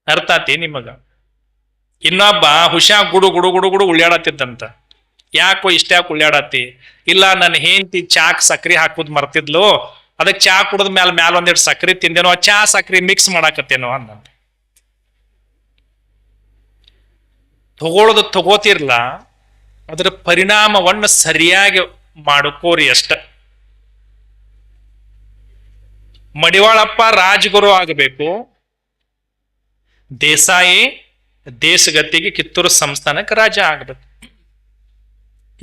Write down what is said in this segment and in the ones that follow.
ಅರ್ಥ ಆತಿ ನಿಮಗ? ಇನ್ನೊಬ್ಬ ಹುಷಾ ಗುಡು ಗುಡು ಗುಡು ಗುಡು ಉಳ್ಯಾಡತ್ತಿದ್ದಂತ. ಯಾಕೋ ಇಷ್ಟ್ಯಾಕೆ ಉಳ್ಯಾಡತ್ತಿ? ಇಲ್ಲ, ನನ್ನ ಹೆಂಡತಿ ಚಾಕ್ ಸಕ್ರಿ ಹಾಕುದ್ ಮರ್ತಿದ್ಲು, ಅದಕ್ಕೆ ಚಾ ಕುಡಿದ ಮ್ಯಾಲ ಒಂದೆರಡು ಸಕ್ರಿ ತಿಂದೇನೋ, ಚಾ ಸಕ್ರಿ ಮಿಕ್ಸ್ ಮಾಡಾಕತ್ತೇನೋ ಅಂದಂತ. ತಗೋತಿರ್ಲ, ಅದರ ಪರಿಣಾಮವನ್ನು ಸರಿಯಾಗಿ ಮಾಡ್ಕೋರಿ ಅಷ್ಟ. ಮಡಿವಾಳಪ್ಪ ರಾಜಗುರು ಆಗಬೇಕು, ದೇಸಾಯಿ ದೇಶಗತಿಗೆ ಕಿತ್ತೂರು ಸಂಸ್ಥಾನಕ್ಕೆ ರಾಜ ಆಗ್ಬೇಕು.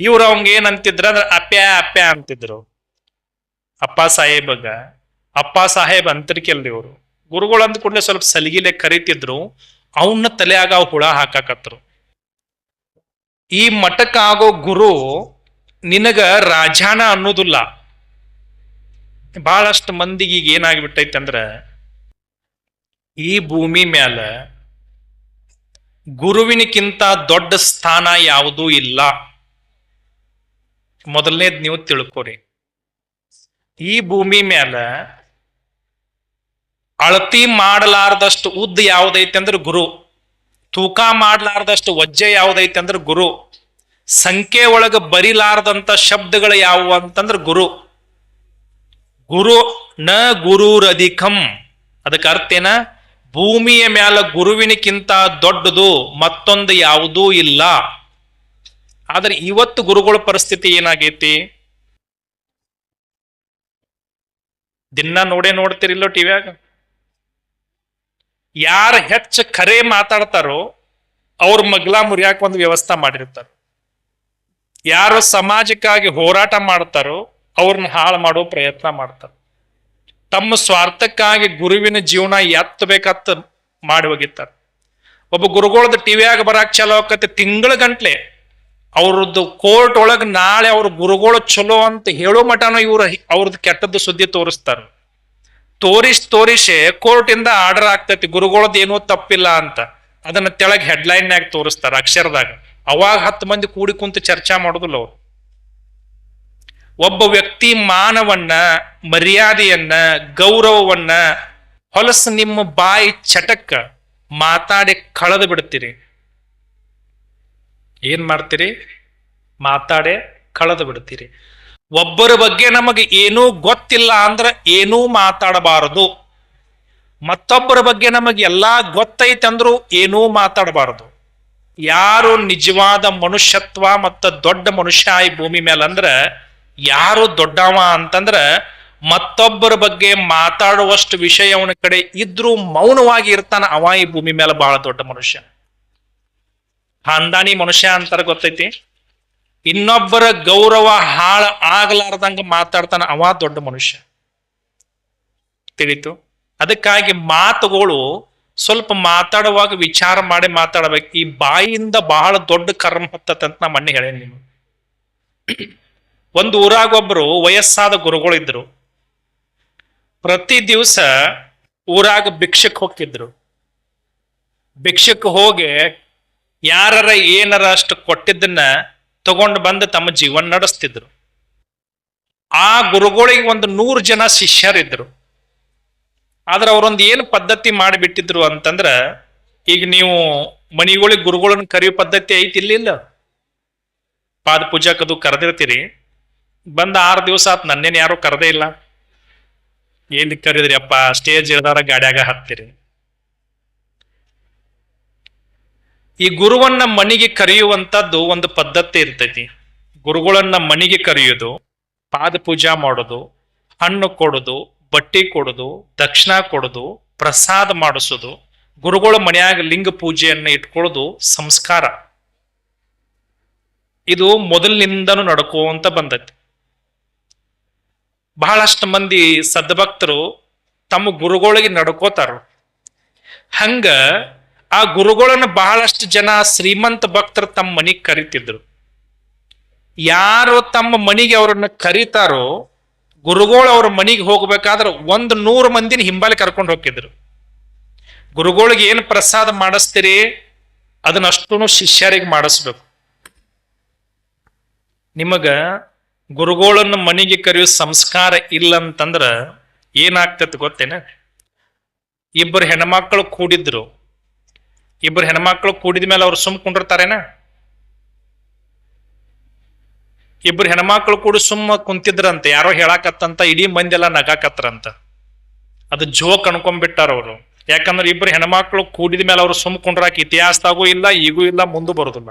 ಇವ್ರು ಅವಂಗ ಏನ್ ಅಂತಿದ್ರ ಅಂದ್ರೆ ಅಪ್ಯ ಅಪ್ಯ ಅಂತಿದ್ರು. ಅಪ್ಪ ಸಾಹೇಬ್ ಅಂತರ್ಕೆಲ್ರಿ ಇವರು. ಗುರುಗಳು ಅಂದ ಕೂಡಲೇ ಸ್ವಲ್ಪ ಸಲಿಗಿಲೆ ಕರಿತಿದ್ರು, ಅವನ್ನ ತಲೆಯಾಗ ಹುಳ ಹಾಕಾಕತ್ರು. ಈ ಮಠಕ್ಕಾಗೋ ಗುರು ನಿನಗ ರಾಜಾನ ಅನ್ನೋದಿಲ್ಲ. ಬಹಳಷ್ಟು ಮಂದಿಗೆ ಈಗ ಏನಾಗ್ಬಿಟ್ಟೈತೆ ಅಂದ್ರ, ಈ ಭೂಮಿ ಮ್ಯಾಲ ಗುರುವಿನಕ್ಕಿಂತ ದೊಡ್ಡ ಸ್ಥಾನ ಯಾವುದೂ ಇಲ್ಲ. ಮೊದಲನೇದ್ ನೀವು ತಿಳ್ಕೊರಿ. ಈ ಭೂಮಿ ಮ್ಯಾಲ ಅಳತಿ ಮಾಡಲಾರ್ದಷ್ಟು ಉದ್ದ ಯಾವ್ದೈತೆ ಅಂದ್ರೆ ಗುರು, ತೂಕ ಮಾಡಲಾರ್ದಷ್ಟು ವಜ್ಜೆ ಯಾವ್ದೈತೆ ಅಂದ್ರೆ ಗುರು, ಸಂಖ್ಯೆ ಒಳಗ ಬರಿಲಾರ್ದಂತ ಶಬ್ದಗಳು ಯಾವುವು ಅಂತಂದ್ರೆ ಗುರು. ಗುರು ನ ಗುರುರಧಿಕಂ. ಅದಕ್ಕೆ ಅರ್ಥ ಏನ? ಭೂಮಿಯ ಮ್ಯಾಲ ಗುರುವಿನಕ್ಕಿಂತ ದೊಡ್ಡದು ಮತ್ತೊಂದು ಯಾವುದೂ ಇಲ್ಲ. ಆದ್ರೆ ಇವತ್ತು ಗುರುಗಳ ಪರಿಸ್ಥಿತಿ ಏನಾಗೈತಿ? ದಿನ ನೋಡ್ತಿರಿಲ್ಲೋ ಟಿವ್ಯಾಗ. ಯಾರು ಹೆಚ್ಚು ಖರೆ ಮಾತಾಡ್ತಾರೋ ಅವ್ರ ಮಗ್ಲಾ ಮುರಿಯಾಕ ಒಂದು ವ್ಯವಸ್ಥೆ ಮಾಡಿರ್ತಾರ. ಯಾರು ಸಮಾಜಕ್ಕಾಗಿ ಹೋರಾಟ ಮಾಡ್ತಾರೋ ಅವ್ರನ್ನ ಹಾಳು ಮಾಡೋ ಪ್ರಯತ್ನ ಮಾಡ್ತಾರ. ತಮ್ಮ ಸ್ವಾರ್ಥಕ್ಕಾಗಿ ಗುರುವಿನ ಜೀವನ ಎತ್ತಬೇಕತ್ತ ಮಾಡಿ ಹೋಗಿರ್ತಾರ. ಒಬ್ಬ ಗುರುಗಳದ ಟಿವಿಯಾಗ ಬರಾಕ್ ಚಲೋ ಆಕತಿ, ತಿಂಗಳ ಗಂಟ್ಲೆ ಅವ್ರದ್ದು ಕೋರ್ಟ್ ಒಳಗ್ ನಾಳೆ ಅವ್ರ ಗುರುಗಳು ಚಲೋ ಅಂತ ಹೇಳೋ ಮಟನೂ ಅವ್ರದ್ದು ಕೆಟ್ಟದ್ದು ಸುದ್ದಿ ತೋರಿಸ್ತಾರ. ತೋರಿಸೆ ಕೋರ್ಟ್ ಇಂದ ಆರ್ಡರ್ ಆಗ್ತೈತಿ, ಗುರುಗಳದ್ದು ಏನೋ ತಪ್ಪಿಲ್ಲ ಅಂತ. ಅದನ್ನ ತೆಳಗ್ ಹೆಡ್ಲೈನ್ಯಾಗ ತೋರಿಸ್ತಾರ ಅಕ್ಷರದಾಗ. ಅವಾಗ 10 ಮಂದಿ ಕೂಡಿ ಕುಂತು ಚರ್ಚಾ ಮಾಡೋದಿಲ್ಲ ಅವ್ರು. ಒಬ್ಬ ವ್ಯಕ್ತಿ ಮಾನವನ್ನ, ಮರ್ಯಾದೆಯನ್ನ, ಗೌರವವನ್ನ ಹೊಲಸು ನಿಮ್ಮ ಬಾಯಿ ಚಟಕ್ಕ ಮಾತಾಡಿ ಕಳೆದು ಬಿಡ್ತೀರಿ. ಏನ್ ಮಾಡ್ತೀರಿ? ಮಾತಾಡೆ ಕಳೆದು ಬಿಡ್ತೀರಿ. ಒಬ್ಬರ ಬಗ್ಗೆ ನಮಗೆ ಏನೂ ಗೊತ್ತಿಲ್ಲ ಅಂದ್ರೆ ಏನೂ ಮಾತಾಡಬಾರದು. ಮತ್ತೊಬ್ಬರ ಬಗ್ಗೆ ನಮಗೆ ಎಲ್ಲಾ ಗೊತ್ತೈತಂದ್ರೂ ಏನೂ ಮಾತಾಡಬಾರದು. ಯಾರು ನಿಜವಾದ ಮನುಷ್ಯತ್ವ ಮತ್ತು ದೊಡ್ಡ ಮನುಷ್ಯ ಈ ಭೂಮಿ ಮೇಲೆ ಅಂದ್ರ, ಯಾರು ದೊಡ್ಡವ ಅಂತಂದ್ರ ಮತ್ತೊಬ್ಬರ ಬಗ್ಗೆ ಮಾತಾಡುವಷ್ಟು ವಿಷಯ ಅವನ ಕಡೆ ಇದ್ರೂ ಮೌನವಾಗಿ ಇರ್ತಾನ, ಅವ ಈ ಭೂಮಿ ಮೇಲೆ ಬಹಳ ದೊಡ್ಡ ಮನುಷ್ಯ. ಖಾನ್ದಾನಿ ಮನುಷ್ಯ ಅಂತಾರ, ಗೊತ್ತೈತಿ? ಇನ್ನೊಬ್ಬರ ಗೌರವ ಹಾಳ ಆಗ್ಲಾರ್ದಂಗ ಮಾತಾಡ್ತಾನ, ಅವ ದೊಡ್ಡ ಮನುಷ್ಯ. ತಿಳಿತು? ಅದಕ್ಕಾಗಿ ಮಾತುಗಳು ಸ್ವಲ್ಪ ಮಾತಾಡುವಾಗ ವಿಚಾರ ಮಾಡಿ ಮಾತಾಡಬೇಕು. ಈ ಬಾಯಿಯಿಂದ ಬಹಳ ದೊಡ್ಡ ಕರ್ಮ ಹತ್ತಂತ ನಾ ಮೊನ್ನೆ ಹೇಳೇನಿ ನೀವು. ಒಂದು ಊರಾಗ ಒಬ್ರು ವಯಸ್ಸಾದ ಗುರುಗಳಿದ್ರು. ಪ್ರತಿ ದಿವಸ ಊರಾಗ ಭಿಕ್ಷಕ್ ಹೋಗ್ತಿದ್ರು. ಭಿಕ್ಷಕ್ ಹೋಗಿ ಯಾರ ಏನಾರ ಅಷ್ಟು ಕೊಟ್ಟಿದ್ದನ್ನ ತಗೊಂಡು ಬಂದು ತಮ್ಮ ಜೀವನ ನಡೆಸ್ತಿದ್ರು. ಆ ಗುರುಗಳಿಗೆ ಒಂದು 100 ಜನ ಶಿಷ್ಯರಿದ್ರು. ಆದ್ರೆ ಅವ್ರೊಂದು ಏನು ಪದ್ಧತಿ ಮಾಡಿಬಿಟ್ಟಿದ್ರು ಅಂತಂದ್ರ, ಈಗ ನೀವು ಮನಿಗಳಿಗೆ ಗುರುಗಳನ್ನ ಕರೆಯೋ ಪದ್ಧತಿ ಐತಿ ಇಲ್ಲ? ಪಾದ ಪೂಜಾಕದು ಕರೆದಿರ್ತೀರಿ. ಬಂದ 6 ದಿವಸ ಆತ್, ನನ್ನೇನು ಯಾರು ಕರೆದೇ ಇಲ್ಲ. ಎಲ್ಲಿ ಕರೆದ್ರಿ ಅಪ್ಪ? ಸ್ಟೇಜ್ ಇಳ್ದಾರ ಗಾಡ್ಯಾಗ ಹತ್ತಿರಿ. ಈ ಗುರುವನ್ನ ಮನೆಗೆ ಕರೆಯುವಂತದ್ದು ಒಂದು ಪದ್ಧತಿ ಇರ್ತೈತಿ. ಗುರುಗಳನ್ನ ಮನೆಗೆ ಕರೆಯೋದು, ಪಾದ ಪೂಜಾ ಮಾಡೋದು, ಹಣ್ಣು ಕೊಡೋದು, ಬಟ್ಟಿ ಕೊಡೋದು, ದಕ್ಷಿಣ ಕೊಡೋದು, ಪ್ರಸಾದ ಮಾಡಿಸೋದು, ಗುರುಗಳ ಮನೆಯಾಗ ಲಿಂಗ ಪೂಜೆಯನ್ನ ಇಟ್ಕೊಳ್ಳೋದು ಸಂಸ್ಕಾರ. ಇದು ಮೊದಲಿನಿಂದನೂ ನಡ್ಕೋಂತ ಬಂದೈತಿ. ಬಹಳಷ್ಟು ಮಂದಿ ಸದ್ಭಕ್ತರು ತಮ್ಮ ಗುರುಗಳಿಗೆ ನಡ್ಕೋತಾರ. ಹಂಗ ಆ ಗುರುಗಳನ್ನ ಬಹಳಷ್ಟು ಜನ ಶ್ರೀಮಂತ ಭಕ್ತರು ತಮ್ಮ ಮನೆಗೆ ಕರಿತಿದ್ರು. ಯಾರು ತಮ್ಮ ಮನೆಗೆ ಅವ್ರನ್ನ ಕರೀತಾರೋ, ಗುರುಗಳು ಅವ್ರ ಮನೆಗೆ ಹೋಗ್ಬೇಕಾದ್ರೆ 100 ಮಂದಿನ ಹಿಂಬಾಲಿ ಕರ್ಕೊಂಡು ಹೋಗಿದ್ರು. ಗುರುಗಳಿಗೆ ಏನು ಪ್ರಸಾದ ಮಾಡಿಸ್ತೀರಿ ಅದನ್ನಷ್ಟು ಶಿಷ್ಯರಿಗೆ ಮಾಡಿಸ್ಬೇಕು. ನಿಮಗ ಗುರುಗಳನ್ನ ಮನೆಗೆ ಕರೆಯೋ ಸಂಸ್ಕಾರ ಇಲ್ಲ ಅಂತಂದ್ರ ಏನಾಗ್ತೈತಿ ಗೊತ್ತೇನ? 2 ಹೆಣ್ಮಕ್ಳು ಕೂಡಿದ್ರು. ಇಬ್ರು ಹೆಣ್ಮಕ್ಳು ಕೂಡಿದ ಮೇಲೆ ಅವ್ರು ಸುಮ್ ಕುಂಡಿರ್ತಾರೇನ? ಇಬ್ರು ಹೆಣ್ಮಕ್ಳು ಕೂಡ ಸುಮ್ಮ ಕುಂತಿದ್ರಂತ, ಯಾರೋ ಹೇಳಾಕತ್ತಂತ, ಇಡೀ ಮಂದಿ ಎಲ್ಲ ನಗಾಕತ್ರಂತ. ಅದು ಜೋಕ್ ಅನ್ಕೊಂಡ್ಬಿಟ್ಟಾರ ಅವರು. ಯಾಕಂದ್ರೆ ಇಬ್ರು ಹೆಣ್ಮಕ್ಳು ಕೂಡಿದ ಮೇಲೆ ಅವ್ರು ಸುಮ್ ಕುಂಡ್ರಾಕ ಇತಿಹಾಸದಾಗೂ ಇಲ್ಲ, ಈಗೂ ಇಲ್ಲ, ಮುಂದೂ ಬರುದಿಲ್ಲ.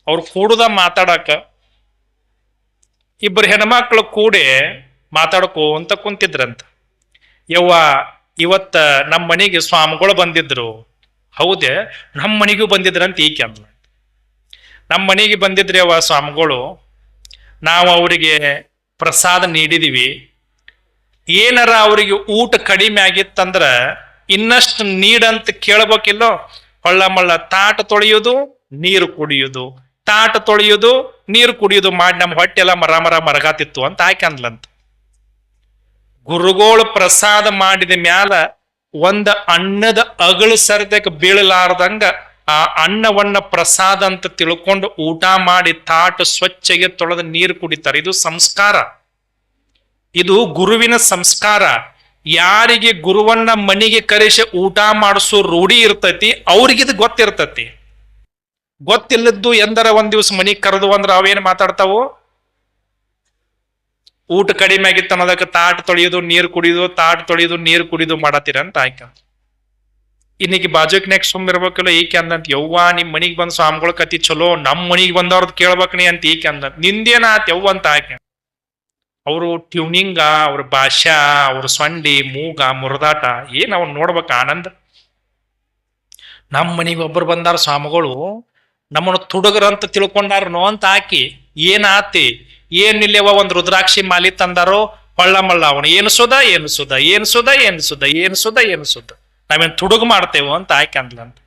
ಅವ್ರು ಕೂಡುದ ಮಾತಾಡಕ ಇಬ್ರು ಹೆಣ್ಮಕ್ಳು ಕೂಡಿ ಮಾತಾಡ್ಕೋ ಅಂತ ಕುಂತಿದ್ರಂತ. ಯವ್ವ, ಇವತ್ತ ನಮ್ಮ ಮನೆಗೆ ಸ್ವಾಮಿಗಳು ಬಂದಿದ್ರು. ಹೌದೇ, ನಮ್ಮ ಮನೆಗೂ ಬಂದಿದ್ರಂತ ಈಕೆ ಅಂದ್ಲ. ನಮ್ಮ ಮನೆಗೆ ಬಂದಿದ್ರಿ ಅವ್ವ ಸ್ವಾಮಿಗಳು, ನಾವು ಅವರಿಗೆ ಪ್ರಸಾದ ನೀಡಿದೀವಿ. ಏನಾರ ಅವರಿಗೆ ಊಟ ಕಡಿಮೆ ಆಗಿತ್ತಂದ್ರ ಇನ್ನಷ್ಟು ನೀಡಂತ ಕೇಳ್ಬೇಕಿಲ್ಲೋ? ಹೊಳ್ಳ ಮಳ್ಳ ತಾಟ ತೊಳೆಯೋದು, ನೀರು ಕುಡಿಯೋದು, ತಾಟ ತೊಳೆಯೋದು, ನೀರು ಕುಡಿಯೋದು ಮಾಡಿ ನಮ್ಮ ಹೊಟ್ಟೆ ಎಲ್ಲ ಮರಗಾತಿತ್ತು ಅಂತ ಆಕೆ ಅಂದ್ಲಂತ. ಗುರುಗೋಳು ಪ್ರಸಾದ ಮಾಡಿದ ಮ್ಯಾಲ ಒಂದ ಅನ್ನದ ಅಗಳು ಸರಿದಕ್ಕೆ ಬೀಳಲಾರ್ದಂಗ ಆ ಅನ್ನವನ್ನ ಪ್ರಸಾದ ಅಂತ ತಿಳ್ಕೊಂಡು ಊಟ ಮಾಡಿ ತಾಟ ಸ್ವಚ್ಛಗೆ ತೊಳೆದ ನೀರು ಕುಡಿತಾರೆ. ಇದು ಸಂಸ್ಕಾರ, ಇದು ಗುರುವಿನ ಸಂಸ್ಕಾರ. ಯಾರಿಗೆ ಗುರುವನ್ನ ಮನೆಗೆ ಕರೆಸಿ ಊಟ ಮಾಡಿಸೋ ರೂಢಿ ಇರ್ತೈತಿ ಅವ್ರಿಗಿದು ಗೊತ್ತಿರ್ತತಿ. ಗೊತ್ತಿಲ್ಲದ್ದು ಎಂದರ ಒಂದ್ ದಿವ್ಸ ಮನಿಗೆ ಕರೆದು ಅಂದ್ರ ಅವೇನ್ ಮಾತಾಡ್ತಾವು? ಊಟ ಕಡಿಮೆ ಆಗಿತ್ತು ಅನ್ನೋದಕ್ಕೆ ತಾಟ ತೊಳೆಯೋದು, ನೀರು ಕುಡಿಯೋದು, ತಾಟ ತೊಳೆಯೋದು, ನೀರು ಕುಡಿಯೋದು ಮಾಡತ್ತೀರ ಅಂತ ಆಯ್ಕ. ಇನ್ನೀಗ ಬಾಜುಕ್ನಾಗ ಸುಮ್ ಇರ್ಬೇಕಲ್ಲ. ಈಕೆ ಅಂದಂತ, ಯವ್ವ ನಿಮ್ ಮನಿಗ್ ಬಂದ್ ಸ್ವಾಮಿಗಳ ಕತಿ ಚಲೋ, ನಮ್ ಮನಿಗ್ ಬಂದವ್ರದ್ ಕೇಳ್ಬೇಕ್ ನೀ ಅಂತ ಈಕೆ ಅಂದಂತ. ನಿಂದೇನಾತ್ ಯವ್ವ ಅಂತ ಆಯ್ಕೆ. ಅವರು ಟ್ಯೂನಿಂಗ, ಅವ್ರ ಭಾಷಾ, ಅವ್ರ ಸೊಂಡಿ, ಮೂಗ, ಮುರದಾಟ ಏನ್ ಅವ್ರು ನೋಡ್ಬೇಕ ಆನಂದ. ನಮ್ಮ ಮನೆಗೆ ಒಬ್ಬರು ಬಂದಾರ ಸ್ವಾಮಿಗಳು, ನಮ್ಮನ್ನು ತುಡುಗರಂತ ತಿಳ್ಕೊಂಡಾರನೋ ಅಂತ ಹಾಕಿ. ಏನಾತಿ? ಏನಿಲ್ಲವ ಒಂದ್ ರುದ್ರಾಕ್ಷಿ ಮಾಲಿ ತಂದಾರೋ, ಹೊಳ್ಳ ಮಳ್ಳ ಅವನು ಏನು ಸುದ ಏನು ಸುದ ಏನು ಸುದ ಏನು ಸುದ ಏನು ಸುದ ಏನು ಸುದ, ನಾವೇನ್ ತುಡುಗು ಮಾಡ್ತೇವೋ ಅಂತ ಆಯ್ಕೆ ಅಂದ್ಲಂತ.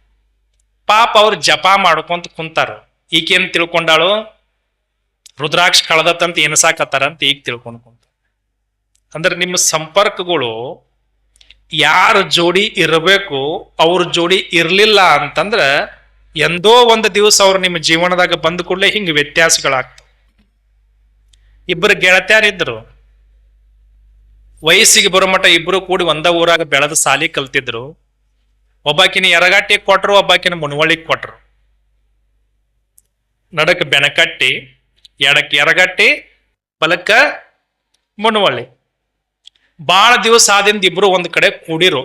ಪಾಪ ಅವ್ರು ಜಪ ಮಾಡ್ಕೊಂತ ಕುಂತಾರ. ಈಗೇನ್ ತಿಳ್ಕೊಂಡಾಳು? ರುದ್ರಾಕ್ಷಿ ಕಳದತ್ತಂತ ಎನಸಾಕತ್ತಾರಂತ ಈಗ ತಿಳ್ಕೊಂಡ್ ಕುಂತ. ಅಂದ್ರೆ ನಿಮ್ಮ ಸಂಪರ್ಕಗಳು ಯಾರ ಜೋಡಿ ಇರಬೇಕು, ಅವ್ರ ಜೋಡಿ ಇರ್ಲಿಲ್ಲ ಅಂತಂದ್ರ ಎಂದೋ ಒಂದು ದಿವಸ ಅವ್ರು ನಿಮ್ಮ ಜೀವನದಾಗ ಬಂದ ಕೂಡಲೇ ಹಿಂಗ ವ್ಯತ್ಯಾಸಗಳಾಗ್ತವೆ. ಇಬ್ಬರು ಗೆಳತ್ಯಾರಿದ್ರು, ವಯಸ್ಸಿಗೆ ಬರೋ ಮಟ್ಟ ಇಬ್ರು ಕೂಡಿ ಒಂದ ಊರಾಗ ಬೆಳೆದ ಸಾಲಿ ಕಲ್ತಿದ್ರು. ಒಬ್ಬಾಕಿನ ಎರಗಟ್ಟಿಗೆ ಕೊಟ್ರು, ಒಬ್ಬಾಕಿನ ಮುನವಳ್ಳಿಗೆ ಕೊಟ್ರು. ನಡಕ್ ಬೆನಕಟ್ಟಿ, ಎಡಕ್ಕೆ ಎರಗಟ್ಟಿ, ಬಲಕ್ಕ ಮುನವಳ್ಳಿ. ಬಾಳ ದಿವಸ ಆದಿಂದ ಇಬ್ರು ಒಂದ್ ಕಡೆ ಕೂಡಿರು.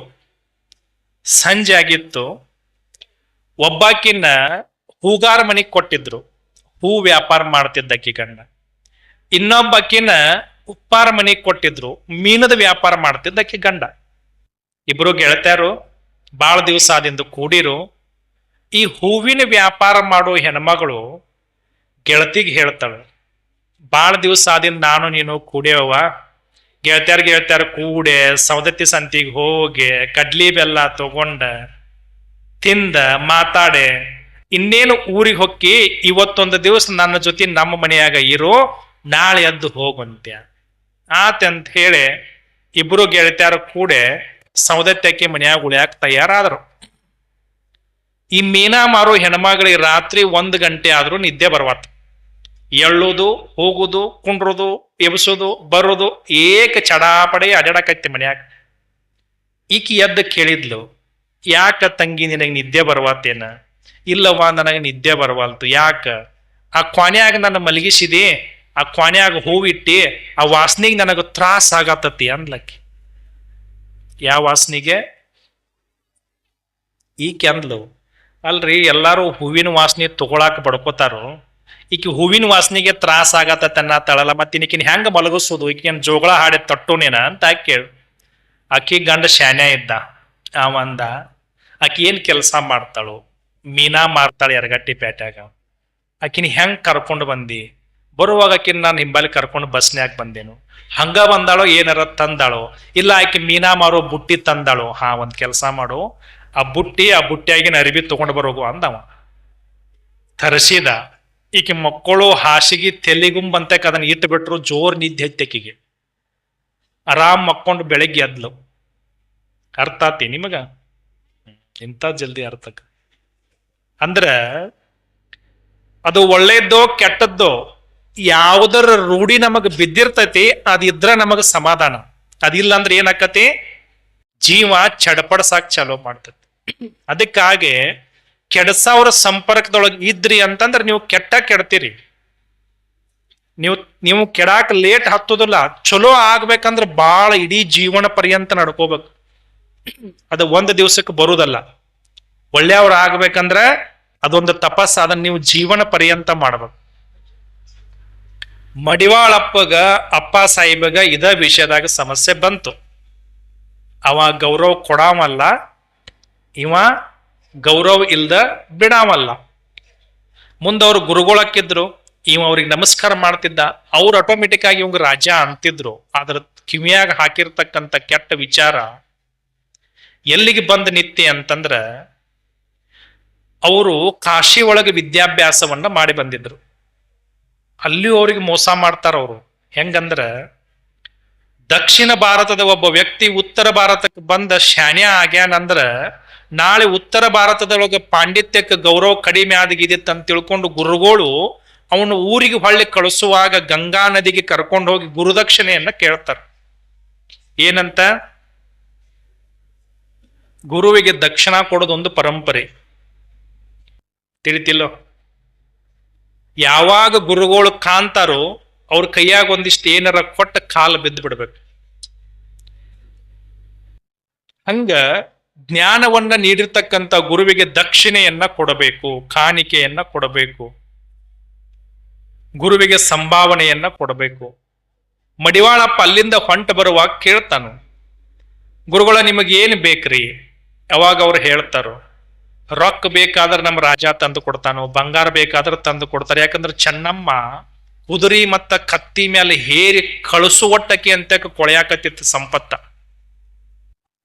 ಸಂಜೆ ಆಗಿತ್ತು. ಒಬ್ಬಾಕಿನ ಹೂಗಾರ ಮನಿಗ್ ಕೊಟ್ಟಿದ್ರು, ಹೂ ವ್ಯಾಪಾರ ಮಾಡ್ತಿದ್ದಕ್ಕಿ ಗಂಡ. ಇನ್ನೊಬ್ಬಾಕಿನ ಉಪ್ಪಾರ ಮನಿಗ್ ಕೊಟ್ಟಿದ್ರು, ಮೀನದ ವ್ಯಾಪಾರ ಮಾಡ್ತಿದ್ದಕ್ಕಿ ಗಂಡ. ಇಬ್ರು ಗೆಳತ್ಯಾರು ಬಾಳ ದಿವಸ ಆದಿಂದ ಕೂಡಿರು. ಈ ಹೂವಿನ ವ್ಯಾಪಾರ ಮಾಡೋ ಹೆಣ್ಮಗಳು ಗೆಳತಿಗೆ ಹೇಳ್ತಾಳೆ, ಬಾಳ ದಿವಸ ಆದಿಂದ ನಾನು ನೀನು ಕೂಡ್ಯವ, ಗೆಳತ್ಯಾರ ಕೂಡೆ ಸೌದತ್ತಿ ಸಂತಿಗೆ ಹೋಗಿ ಕಡ್ಲಿ ಬೆಲ್ಲ ತಗೊಂಡ ತಿಂದ ಮಾತಾಡೆ ಇನ್ನೇನು ಊರಿಗೆ ಹೊಕ್ಕಿ ಇವತ್ತೊಂದು ದಿವಸ ನನ್ನ ಜೊತೆ ನಮ್ಮ ಮನೆಯಾಗ ಇರೋ, ನಾಳೆ ಎದ್ದು ಹೋಗುಂತ್ಯ ಆತಂತ ಹೇಳಿ ಇಬ್ರು ಗೆಳತ್ಯಾರ ಕೂಡೆ ಸೌದತ್ತಿ ಮನೆಯಾಗ ಉಳಿಯಾಕ ತಯಾರಾದ್ರು. ಈ ಮೀನಾ ಮಾರೋ ಹೆಣ್ಮಗಳಿಗೆ ರಾತ್ರಿ 1 ಗಂಟೆ ಆದ್ರೂ ನಿದ್ದೆ ಬರ್ವಾತ. ಎಳ್ಳುದು, ಹೋಗುದು, ಕುಂಡ್ರುದು, ಎಬ್ಸೋದು, ಬರೋದು, ಏಕ ಚಡಾಪಡೆ ಅಡ್ಯಾಡಕತ್ತಿ ಮನ್ಯಾಗ. ಈಕಿ ಎದ್ದು ಕೇಳಿದ್ಲು, ಯಾಕ ತಂಗಿ ನಿನಗೆ ನಿದ್ದೆ ಬರ್ವಾತೇನ? ಇಲ್ಲವಾ ನನಗೆ ನಿದ್ದೆ ಬರ್ವಾಲ್ತು. ಯಾಕ? ಆ ಕ್ವಾನ್ಯಾಗ ನನ್ನ ಮಲಗಿಸಿದಿ, ಆ ಕ್ವಾನ್ಯಾಗ ಹೂವಿಟ್ಟಿ, ಆ ವಾಸನಿಗೆ ನನಗ ತ್ರಾಸ ಆಗತ್ತತಿ ಅಂದ್ಲಕ್ಕಿ. ಯಾವ ವಾಸನಿಗೆ? ಈಕೆ ಅಂದ್ಲು, ಅಲ್ರಿ ಎಲ್ಲಾರು ಹೂವಿನ ವಾಸನೆ ತಗೊಳಾಕ ಬಡ್ಕೋತಾರು, ಈಕಿ ಹೂವಿನ ವಾಸನೆಗೆ ತ್ರಾಸ ಆಗತ್ತನ್ನ ತಳಲ್ಲ, ಮತ್ತೆ ಈಕಿನ ಹೆಂಗ ಮಲಗಿಸೋದು? ಈಕಿನ ಜೋಗಳ ಹಾಡಿ ತಟ್ಟುನೇನ ಅಂತ ಕೇಳು. ಆಕಿ ಗಂಡ ಶಾನ್ಯ ಇದ್ದ. ಅವಂದ, ಆಕಿ ಏನ್ ಕೆಲಸ ಮಾಡ್ತಾಳು? ಮೀನಾ ಮಾರ್ತಾಳೆ ಎರಗಟ್ಟಿ ಪೇಟ್ಯಾಗ. ಆಕಿನ ಹೆಂಗ್ ಕರ್ಕೊಂಡು ಬಂದಿ? ಬರುವಾಗ ಆಕಿನ ನಾನು ಹಿಂಬಾಲಿ ಕರ್ಕೊಂಡು ಬಸ್ನ್ಯಾಗ ಬಂದೇನು? ಹಂಗ ಬಂದಾಳೋ ಏನಾರ ತಂದಾಳೋ? ಇಲ್ಲ ಆಕಿ ಮೀನಾ ಮಾರೋ ಬುಟ್ಟಿ ತಂದಾಳೋ? ಹಾ, ಒಂದ್ ಕೆಲಸ ಮಾಡು, ಆ ಬುಟ್ಟಿಯಾಗಿನ ಅರಿವಿ ತಗೊಂಡು ಬರೋಗು ಅಂದವ. ತರಿಸಿದ. ಈಕೆ ಮಕ್ಕಳು ಹಾಸಿಗೆ ತೆಲಿಗುಂಬಂತಕ್ ಅದನ್ನ ಇಟ್ಟು ಬಿಟ್ರು. ಜೋರ್ ನಿದ್ದೆ ಹತ್ತಕಿಗೆ ಆರಾಮ್ ಮಕ್ಕೊಂಡು ಬೆಳಗ್ಗೆ ಎದ್ಲು. ಅರ್ಥ ಆತಿ ನಿಮಗ? ಇಂಥ ಜಲ್ದಿ ಅರ್ಥಕ್ಕ ಅಂದ್ರ ಅದು ಒಳ್ಳೇದ್ದೋ ಕೆಟ್ಟದ್ದೋ ಯಾವುದರ ರೂಢಿ ನಮಗ್ ಬಿದ್ದಿರ್ತೈತಿ ಅದಿದ್ರ ನಮಗ ಸಮಾಧಾನ. ಅದಿಲ್ಲ ಅಂದ್ರೆ ಏನಾಕತಿ? ಜೀವ ಚಡಪಡ್ಸಾಕ್ ಚಾಲೋ ಮಾಡ್ತೈತಿ. ಅದಕ್ಕಾಗಿ ಕೆಡಸವ್ರ ಸಂಪರ್ಕದೊಳಗೆ ಇದ್ರಿ ಅಂತಂದ್ರೆ ನೀವು ಕೆಡ್ತೀರಿ. ನೀವು ಕೆಡಾಕ ಲೇಟ್ ಹತ್ತೋದಿಲ್ಲ. ಚಲೋ ಆಗ್ಬೇಕಂದ್ರೆ ಬಾಳ ಇಡೀ ಜೀವನ ಪರ್ಯಂತ ನಡ್ಕೋಬೇಕು. ಅದು ಒಂದು ದಿವಸಕ್ಕೆ ಬರುದಲ್ಲ. ಒಳ್ಳೆಯವ್ರ ಆಗ್ಬೇಕಂದ್ರೆ ಅದೊಂದು ತಪಸ್ಸು. ಅದನ್ನ ನೀವು ಜೀವನ ಪರ್ಯಂತ ಮಾಡ್ಬೇಕು. ಮಡಿವಾಳಪ್ಪಗ ಅಪ್ಪ ಸಾಹೇಬಗ ಇದ ವಿಷಯದಾಗ ಸಮಸ್ಯೆ ಬಂತು. ಅವ ಗೌರವ ಕೊಡಾವಲ್ಲ, ಇವ ಗೌರವ ಇಲ್ದ ಬಿಡಾವಲ್ಲ. ಮುಂದವ್ರು ಗುರುಗಳಕ್ಕಿದ್ರು, ಇವ ಅವ್ರಿಗೆ ನಮಸ್ಕಾರ ಮಾಡ್ತಿದ್ದ. ಅವ್ರು ಆಟೋಮೆಟಿಕ್ ಆಗಿ ಇವಂಗ ರಾಜ ಅಂತಿದ್ರು. ಅದ್ರ ಕಿವಿಯಾಗ ಹಾಕಿರ್ತಕ್ಕಂಥ ಕೆಟ್ಟ ವಿಚಾರ ಎಲ್ಲಿಗೆ ಬಂದ ನಿತ್ಯ ಅಂತಂದ್ರ, ಅವರು ಕಾಶಿ ಒಳಗೆ ವಿದ್ಯಾಭ್ಯಾಸವನ್ನ ಮಾಡಿ ಬಂದಿದ್ರು. ಅಲ್ಲಿಯೂ ಅವ್ರಿಗೆ ಮೋಸ ಮಾಡ್ತಾರ ಅವರು. ಹೆಂಗಂದ್ರ, ದಕ್ಷಿಣ ಭಾರತದ ಒಬ್ಬ ವ್ಯಕ್ತಿ ಉತ್ತರ ಭಾರತಕ್ಕೆ ಬಂದ ಶಾನ್ಯ ಆಗ್ಯಾನಂದ್ರ ನಾಳೆ ಉತ್ತರ ಭಾರತದೊಳಗೆ ಪಾಂಡಿತ್ಯಕ್ಕೆ ಗೌರವ ಕಡಿಮೆ ಆದಗಿದಿತ್ತು ಅಂತ ತಿಳ್ಕೊಂಡು ಗುರುಗಳು ಅವನು ಊರಿಗೆ ಹೊಳ್ಳಿ ಕಳಿಸುವಾಗ ಗಂಗಾ ನದಿಗೆ ಕರ್ಕೊಂಡು ಹೋಗಿ ಗುರುದಕ್ಷಿಣೆಯನ್ನ ಕೇಳ್ತಾರೆ. ಏನಂತ? ಗುರುವಿಗೆ ದಕ್ಷಿಣ ಕೊಡೋದೊಂದು ಪರಂಪರೆ, ತಿಳಿತಿಲ್ಲೋ? ಯಾವಾಗ ಗುರುಗಳು ಕಾಂತಾರೋ ಅವ್ರ ಕೈಯಾಗ ಒಂದಿಷ್ಟು ಏನಾರ ಕೊಟ್ಟ ಕಾಲು ಬಿದ್ದು ಬಿಡ್ಬೇಕು. ಹಂಗ ಜ್ಞಾನವನ್ನ ನೀಡಿರ್ತಕ್ಕಂಥ ಗುರುವಿಗೆ ದಕ್ಷಿಣೆಯನ್ನ ಕೊಡಬೇಕು, ಕಾಣಿಕೆಯನ್ನ ಕೊಡಬೇಕು, ಗುರುವಿಗೆ ಸಂಭಾವನೆಯನ್ನ ಕೊಡಬೇಕು. ಮಡಿವಾಳಪ್ಪ ಅಲ್ಲಿಂದ ಹೊಂಟ ಬರುವಾಗ ಕೇಳ್ತಾನು, ಗುರುಗಳ ನಿಮಗೇನು ಬೇಕ್ರಿ? ಯಾವಾಗ ಅವ್ರು ಹೇಳ್ತಾರೋ, ರೊಕ್ಕ ಬೇಕಾದ್ರೆ ನಮ್ಮ ರಾಜ ತಂದು ಕೊಡ್ತಾನೋ, ಬಂಗಾರ ಬೇಕಾದ್ರೆ ತಂದು ಕೊಡ್ತಾರೆ. ಯಾಕಂದ್ರೆ ಚೆನ್ನಮ್ಮ ಕುದುರಿ ಮತ್ತ ಕತ್ತಿ ಮೇಲೆ ಹೇರಿ ಕಳಿಸುವಟ್ಟಕ್ಕೆ ಅಂತ ಕೊಳೆಯಾಕತ್ತಿತ್ತು ಸಂಪತ್ತ.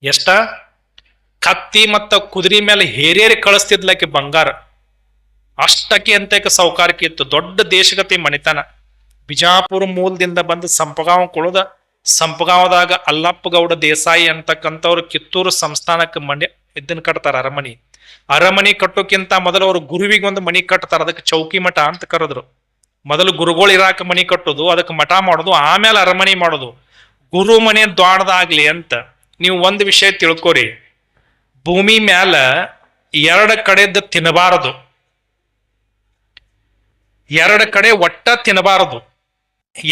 ಎಷ್ಟ? ಕತ್ತಿ ಮತ್ತ ಕುದುರಿ ಮೇಲೆ ಹೇರೇರಿ ಕಳಿಸ್ತಿದ್ಲಕ್ಕೆ ಬಂಗಾರ. ಅಷ್ಟಕ್ಕೆ ಅಂತ ಸೌಕಾರಕ್ಕೆ ಇತ್ತು. ದೊಡ್ಡ ದೇಶಗತಿ ಮಣಿತನ. ಬಿಜಾಪುರ ಮೂಲದಿಂದ ಬಂದು ಸಂಪಗಾಂವ್ ಕುಳದ, ಸಂಪಗಾಂವದಾಗ ಅಲ್ಲಪ್ಪ ಗೌಡ ದೇಸಾಯಿ ಅಂತಕ್ಕಂಥವ್ರು ಕಿತ್ತೂರು ಸಂಸ್ಥಾನಕ್ಕೆ ಇದನ್ನ ಕಟ್ತಾರ, ಅರಮನಿ. ಅರಮನಿ ಕಟ್ಟೋಕ್ಕಿಂತ ಮೊದಲು ಅವರು ಗುರುವಿಗೆ ಒಂದು ಮನಿ ಕಟ್ತಾರ. ಅದಕ್ಕೆ ಚೌಕಿ ಮಠ ಅಂತ ಕರೆದ್ರು. ಮೊದಲು ಗುರುಗಳು ಇರಾಕ ಮನಿ ಕಟ್ಟೋದು, ಅದಕ್ಕೆ ಮಠ ಮಾಡೋದು, ಆಮೇಲೆ ಅರಮನಿ ಮಾಡೋದು. ಗುರು ಮನೆ ದ್ವಾಡದಾಗ್ಲಿ ಅಂತ. ನೀವು ಒಂದು ವಿಷಯ ತಿಳ್ಕೊರಿ, ಭೂಮಿ ಮ್ಯಾಲ ಎರಡು ಕಡೆದ ತಿನ್ನಬಾರದು, ಎರಡು ಕಡೆ ಒಟ್ಟ ತಿನ್ನಬಾರದು.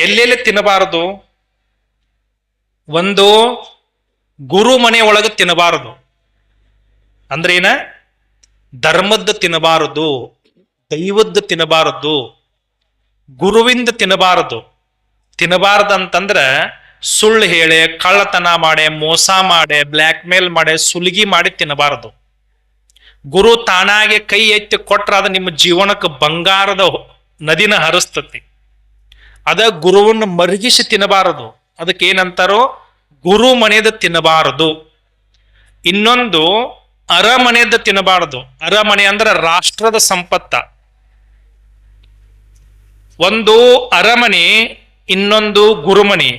ಎಲ್ಲೆಲ್ಲಿ ತಿನ್ನಬಾರದು? ಒಂದು ಗುರು ಮನೆ ಒಳಗೆ ತಿನ್ನಬಾರದು. ಅಂದ್ರೆ ಏನ? ಧರ್ಮದ್ದು ತಿನ್ನಬಾರದು, ದೈವದ್ದು ತಿನ್ನಬಾರದು, ಗುರುವಿಂದ ತಿನ್ನಬಾರದು. ತಿನ್ನಬಾರದಂತಂದ್ರ ಸುಳ್ಳು ಹೇಳೆ, ಕಳ್ಳತನ ಮಾಡೆ, ಮೋಸ ಮಾಡೆ, ಬ್ಲ್ಯಾಕ್ ಮೇಲ್ ಮಾಡೆ, ಸುಲಿಗಿ ಮಾಡಿ ತಿನ್ನಬಾರದು. ಗುರು ತಾನಾಗೆ ಕೈ ಎತ್ತಿ ಕೊಟ್ರ ಅದು ನಿಮ್ಮ ಜೀವನಕ್ಕೆ ಬಂಗಾರದ ನದಿನ ಹರಿಸ್ತತಿ. ಅದ ಗುರುವನ್ನ ಮರುಗಿಸಿ ತಿನ್ನಬಾರದು. ಅದಕ್ಕೆ ಏನಂತಾರೋ ಗುರು ಮನೆದ ತಿನ್ನಬಾರದು. ಇನ್ನೊಂದು ಅರಮನೆದ ತಿನ್ನಬಾರದು. ಅರಮನೆ ಅಂದ್ರೆ ರಾಷ್ಟ್ರದ ಸಂಪತ್ತ. ಒಂದು ಅರಮನೆ, ಇನ್ನೊಂದು ಗುರುಮನಿ.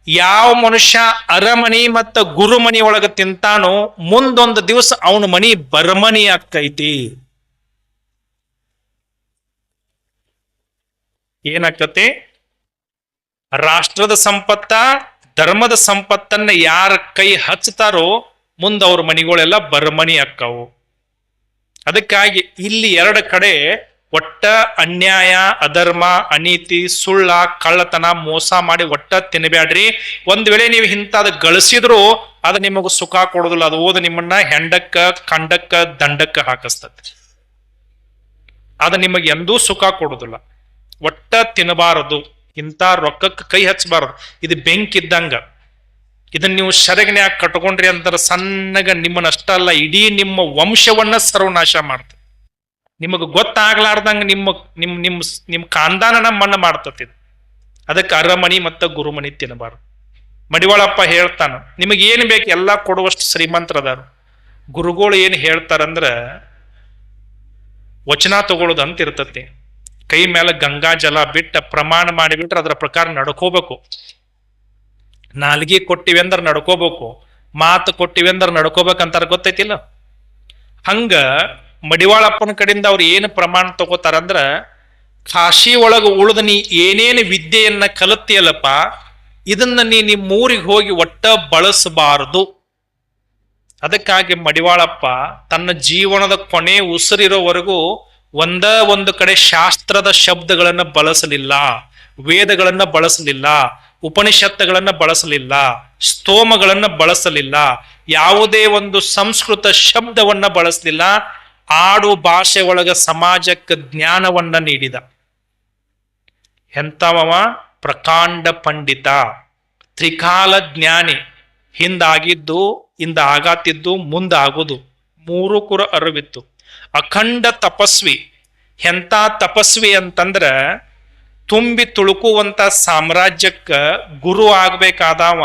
ಯಾವ ಮನುಷ್ಯ ಅರಮನಿ ಮತ್ತ ಗುರುಮನಿ ಒಳಗ ತಿಂತಾನೋ ಮುಂದೊಂದು ದಿವಸ ಅವನ ಮನಿ ಬರ್ಮನಿ ಆಕ್ಕೈತಿ. ಏನಾಗ್ತತಿ? ರಾಷ್ಟ್ರದ ಸಂಪತ್ತ, ಧರ್ಮದ ಸಂಪತ್ತನ್ನ ಯಾರ ಕೈ ಹಚ್ತಾರೋ ಮುಂದ ಅವ್ರ ಮನಿಗಳೆಲ್ಲ ಬರ್ಮನಿ ಅಕ್ಕವು. ಅದಕ್ಕಾಗಿ ಇಲ್ಲಿ ಎರಡು ಕಡೆ ಒಟ್ಟ ಅನ್ಯಾಯ, ಅಧರ್ಮ, ಅನೀತಿ, ಸುಳ್ಳ, ಕಳ್ಳತನ, ಮೋಸ ಮಾಡಿ ಒಟ್ಟ ತಿನ್ನಬ್ಯಾಡ್ರಿ. ಒಂದ್ ವೇಳೆ ನೀವು ಇಂಥದ್ ಗಳಿಸಿದ್ರು ಅದು ನಿಮಗ ಸುಖ ಕೊಡೋದಿಲ್ಲ. ಅದು ಓದ ನಿಮ್ಮನ್ನ ಹೆಂಡಕ್ಕ, ಕಂಡಕ್ಕ, ದಂಡಕ್ಕ ಹಾಕಿಸ್ತದೆ. ಅದು ನಿಮಗೆ ಎಂದೂ ಸುಖ ಕೊಡೋದಿಲ್ಲ. ಒಟ್ಟ ತಿನ್ನಬಾರದು. ಇಂಥ ರೊಕ್ಕಕ್ಕೆ ಕೈ ಹಚ್ಚಬಾರದು. ಇದು ಬೆಂಕಿ ಇದ್ದಂಗ. ಇದನ್ನ ನೀವು ಸೆರಗನ್ಯಾಗ ಕಟ್ಕೊಂಡ್ರಿ ಅಂತಾರೆ ಸಣ್ಣಗ ನಿಮ್ಮನ್ನಷ್ಟ ಅಲ್ಲ, ಇಡೀ ನಿಮ್ಮ ವಂಶವನ್ನ ಸರ್ವನಾಶ ಮಾಡ್ತದೆ. ನಿಮಗೆ ಗೊತ್ತಾಗ್ಲಾರ್ದಂಗ ನಿಮ್ಮ ಕಾಂದಾನನ ಮಣ್ಣ ಮಾಡ್ತತಿ. ಅದಕ್ಕೆ ಅರಮನಿ ಮತ್ತು ಗುರುಮನಿ ತಿನ್ನಬಾರದು. ಮಡಿವಾಳಪ್ಪ ಹೇಳ್ತಾನ, ನಿಮಗೆ ಏನು ಬೇಕು ಎಲ್ಲ ಕೊಡುವಷ್ಟು ಶ್ರೀಮಂತರದಾರು. ಗುರುಗಳು ಏನು ಹೇಳ್ತಾರಂದ್ರ ವಚನ ತಗೊಳ್ಳೋದು ಅಂತ ಇರ್ತತಿ. ಕೈ ಮೇಲೆ ಗಂಗಾ ಜಲ ಬಿಟ್ಟ ಪ್ರಮಾಣ ಮಾಡಿಬಿಟ್ರೆ ಅದರ ಪ್ರಕಾರ ನಡ್ಕೋಬೇಕು. ನಾಲ್ಗಿ ಕೊಟ್ಟಿವಿ ಅಂದ್ರೆ ನಡ್ಕೋಬೇಕು, ಮಾತು ಕೊಟ್ಟಿವಿ ಅಂದ್ರೆ ನಡ್ಕೋಬೇಕಂತಾರ, ಗೊತ್ತೈತಿಲ್ಲ? ಹಂಗ ಮಡಿವಾಳಪ್ಪನ ಕಡೆಯಿಂದ ಅವ್ರು ಏನು ಪ್ರಮಾಣ ತಗೋತಾರಂದ್ರ, ಕಾಶಿ ಒಳಗ ಉಳಿದ ನೀ ಏನೇನು ವಿದ್ಯೆಯನ್ನ ಕಲಿತಿಯಲ್ಲಪ್ಪ, ಇದನ್ನ ನೀ ನಿಮ್ಮೂರಿಗೆ ಹೋಗಿ ಒಟ್ಟ ಬಳಸಬಾರದು. ಅದಕ್ಕಾಗಿ ಮಡಿವಾಳಪ್ಪ ತನ್ನ ಜೀವನದ ಕೊನೆ ಉಸಿರಿರೋವರೆಗೂ ಒಂದು ಕಡೆ ಶಾಸ್ತ್ರದ ಶಬ್ದಗಳನ್ನು ಬಳಸಲಿಲ್ಲ, ವೇದಗಳನ್ನ ಬಳಸಲಿಲ್ಲ, ಉಪನಿಷತ್ತುಗಳನ್ನ ಬಳಸಲಿಲ್ಲ, ಸ್ತೋಮಗಳನ್ನ ಬಳಸಲಿಲ್ಲ, ಯಾವುದೇ ಒಂದು ಸಂಸ್ಕೃತ ಶಬ್ದವನ್ನ ಬಳಸಲಿಲ್ಲ. ಆಡು ಭಾಷೆ ಒಳಗ ಸಮಾಜಕ್ಕೆ ಜ್ಞಾನವನ್ನ ನೀಡಿದ ಎಂಥವ? ಪ್ರಕಾಂಡ ಪಂಡಿತ, ತ್ರಿಕಾಲ ಜ್ಞಾನಿ. ಹಿಂದಾಗಿದ್ದು, ಹಿಂದಾಗತ್ತಿದ್ದು, ಮುಂದಾಗುದು, ಮೂರು ಕುರ ಅರಿವಿತ್ತು. ಅಖಂಡ ತಪಸ್ವಿ. ಎಂಥ ತಪಸ್ವಿ ಅಂತಂದ್ರ ತುಂಬಿ ತುಳುಕುವಂತ ಸಾಮ್ರಾಜ್ಯಕ್ಕ ಗುರು ಆಗ್ಬೇಕಾದವ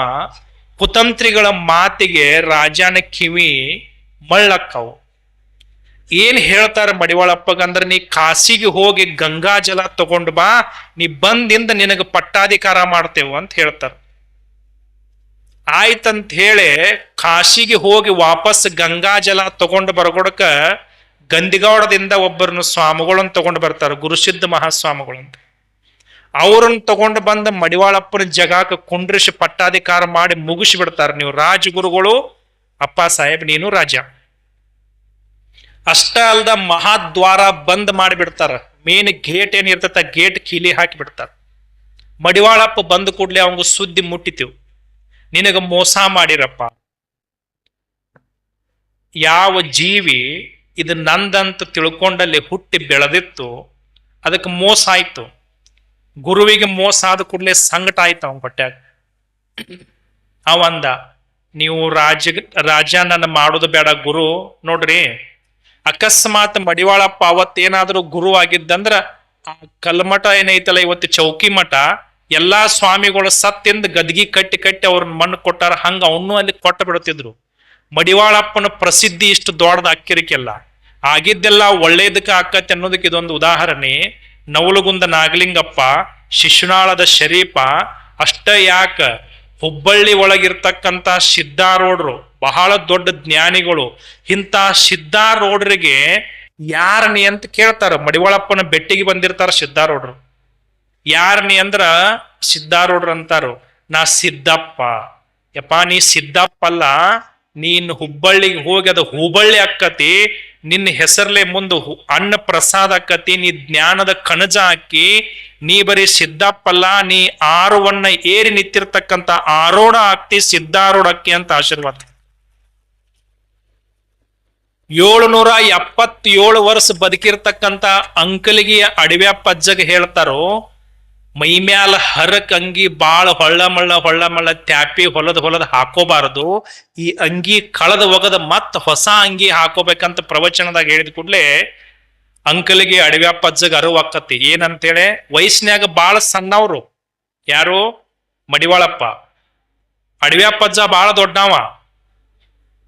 ಕುತಂತ್ರಿಗಳ ಮಾತಿಗೆ ರಾಜನ ಕಿವಿ ಮಳ್ಳಕ್ಕವು. ಏನ್ ಹೇಳ್ತಾರ ಮಡಿವಾಳಪ್ಪಗಂದ್ರ, ನೀ ಕಾಶಿಗೆ ಹೋಗಿ ಗಂಗಾ ಜಲ ತಗೊಂಡ್ ಬಾ, ನೀ ಬಂದಿಂದ ನಿನಗ ಪಟ್ಟಾಧಿಕಾರ ಮಾಡ್ತೇವ ಅಂತ ಹೇಳ್ತಾರ. ಆಯ್ತಂತ ಹೇಳಿ ಕಾಶಿಗೆ ಹೋಗಿ ವಾಪಸ್ ಗಂಗಾ ಜಲ ತಗೊಂಡು ಬರಗೊಡಕ ಗಂದಿಗೌಡದಿಂದ ಒಬ್ಬರನ್ನು ಸ್ವಾಮಿಗಳನ್ನ ತಗೊಂಡು ಬರ್ತಾರ, ಗುರುಸಿದ್ಧ ಮಹಾಸ್ವಾಮಿಗಳಂತ. ಅವ್ರನ್ನ ತಗೊಂಡು ಬಂದ ಮಡಿವಾಳಪ್ಪನ ಜಗಕ್ಕೆ ಕುಂಡ್ರಿಸಿ ಪಟ್ಟಾಧಿಕಾರ ಮಾಡಿ ಮುಗಿಸಿ ಬಿಡ್ತಾರ. ನೀವು ರಾಜಗುರುಗಳು, ಅಪ್ಪ ಸಾಹೇಬ್ ನೀನು ರಾಜ. ಅಷ್ಟ ಅಲ್ದ ಮಹಾದ್ವಾರ ಬಂದ್ ಮಾಡಿಬಿಡ್ತಾರ. ಮೇನ್ ಗೇಟ್ ಏನಿರ್ತೈತ ಗೇಟ್ ಕೀಲಿ ಹಾಕಿ ಬಿಡ್ತಾರ. ಮಡಿವಾಳಪ್ಪ ಬಂದ ಕೂಡ್ಲೆ ಅವಂಗ ಸುದ್ದಿ ಮುಟ್ಟಿತೀವ್, ನಿನಗ ಮೋಸ ಮಾಡಿರಪ್ಪ. ಯಾವ ಜೀವಿ ಇದು ನಂದಂತ ತಿಳ್ಕೊಂಡಲ್ಲಿ ಹುಟ್ಟಿ ಬೆಳೆದಿತ್ತು, ಅದಕ್ಕೆ ಮೋಸ ಆಯ್ತು. ಗುರುವಿಗೆ ಮೋಸ ಆದ ಕೂಡಲೇ ಸಂಕಟ ಆಯ್ತು ಅವನ್ ಹೊಟ್ಯಾಗ. ಅವಂದ, ನೀವು ರಾಜ ನನ್ನ ಮಾಡೋದು ಬೇಡ ಗುರು. ನೋಡ್ರಿ, ಅಕಸ್ಮಾತ್ ಮಡಿವಾಳಪ್ಪ ಅವತ್ತೇನಾದ್ರೂ ಗುರು ಆಗಿದ್ದಂದ್ರ ಆ ಕಲ್ಮಠ ಏನೈತಲ್ಲ ಇವತ್ತು ಚೌಕಿ ಮಠ, ಎಲ್ಲಾ ಸ್ವಾಮಿಗಳು ಸತ್ತಿಂದ ಗದ್ಗಿ ಕಟ್ಟಿ ಕಟ್ಟಿ ಅವ್ರನ್ನ ಮಣ್ಣು ಕೊಟ್ಟಾರ, ಹಂಗ ಅವನು ಅಲ್ಲಿ ಕೊಟ್ಟ ಬಿಡುತ್ತಿದ್ರು. ಮಡಿವಾಳಪ್ಪನ ಪ್ರಸಿದ್ಧಿ ಇಷ್ಟು ದೊಡ್ಡದ ಅಕ್ಕಿರಿಕೆಲ್ಲ ಆಗಿದ್ದೆಲ್ಲ ಒಳ್ಳೇದಕ್ಕೆ ಆಕತ್ತೆ ಅನ್ನೋದಕ್ಕೆ ಇದೊಂದು ಉದಾಹರಣೆ. ನವಲಗುಂದ ನಾಗಲಿಂಗಪ್ಪ, ಶಿಶುನಾಳದ ಶರೀಫ, ಅಷ್ಟ ಯಾಕ ಹುಬ್ಬಳ್ಳಿ ಒಳಗಿರ್ತಕ್ಕಂಥ ಸಿದ್ಧಾರೂಢರು ಬಹಳ ದೊಡ್ಡ ಜ್ಞಾನಿಗಳು. ಇಂಥ ಸಿದ್ಧಾರೂಢರಿಗೆ ಯಾರನಿ ಅಂತ ಕೇಳ್ತಾರ. ಮಡಿವಾಳಪ್ಪನ ಬೆಟ್ಟಿಗೆ ಬಂದಿರ್ತಾರ ಸಿದ್ಧಾರೂಢರು. ಯಾರನಿ ಅಂದ್ರ ಸಿದ್ಧಾರೂಢರು ಅಂತಾರು, ನಾ ಸಿದ್ದಪ್ಪ. ಯಪ್ಪ ನೀ ಸಿದ್ದಪ್ಪ ಅಲ್ಲ, ನೀನ್ ಹುಬ್ಬಳ್ಳಿಗೆ ಹೋಗಿ ಅದು ಹುಬ್ಬಳ್ಳಿ ಅಕ್ಕತಿ, ನಿನ್ನ ಹೆಸರ್ಲೆ ಮುಂದೆ ಅನ್ನ ಪ್ರಸಾದ ಅಕ್ಕತಿ, ನೀ ಜ್ಞಾನದ ಕಣಜ ಹಾಕಿ, ನೀ ಬರೀ ಸಿದ್ದಪ್ಪಲ್ಲ, ನೀ ಆರುವನ್ನ ಏರಿ ನಿಂತಿರ್ತಕ್ಕಂಥ ಆರೋಢ ಆಗ್ತಿ, ಸಿದ್ಧಾರೂಢಕ್ಕೆ ಅಂತ ಆಶೀರ್ವಾದ. 777 ವರ್ಷ ಬದುಕಿರ್ತಕ್ಕಂಥ ಅಂಕಲಿಗೆ ಅಡವ್ಯಪ್ಪಜ್ಜಗೆ ಹೇಳ್ತಾರೋ, ಮೈಮ್ಯಾಲ ಹರಕ್ ಅಂಗಿ ಬಾಳ ಹೊಳ್ಳ ಮಳ್ಳ ತ್ಯಾಪಿ ಹೊಲದ ಹಾಕೋಬಾರದು, ಈ ಅಂಗಿ ಕಳೆದ ಒಗದ ಮತ್ ಹೊಸ ಅಂಗಿ ಹಾಕೋಬೇಕಂತ ಪ್ರವಚನದಾಗ ಹೇಳಿದ ಕೂಡ್ಲೆ ಅಂಕಲಿಗೆ ಅಡವ್ಯಪ್ಪಜ್ಜಗ ಅರಿವಾಕತಿ. ಏನಂತೇಳಿ, ವಯಸ್ಸಿನಾಗ ಬಾಳ ಸಣ್ಣವ್ರು. ಯಾರು? ಮಡಿವಾಳಪ್ಪ. ಅಡವ್ಯಪ್ಪಜ್ಜ ಬಾಳ ದೊಡ್ಡವ.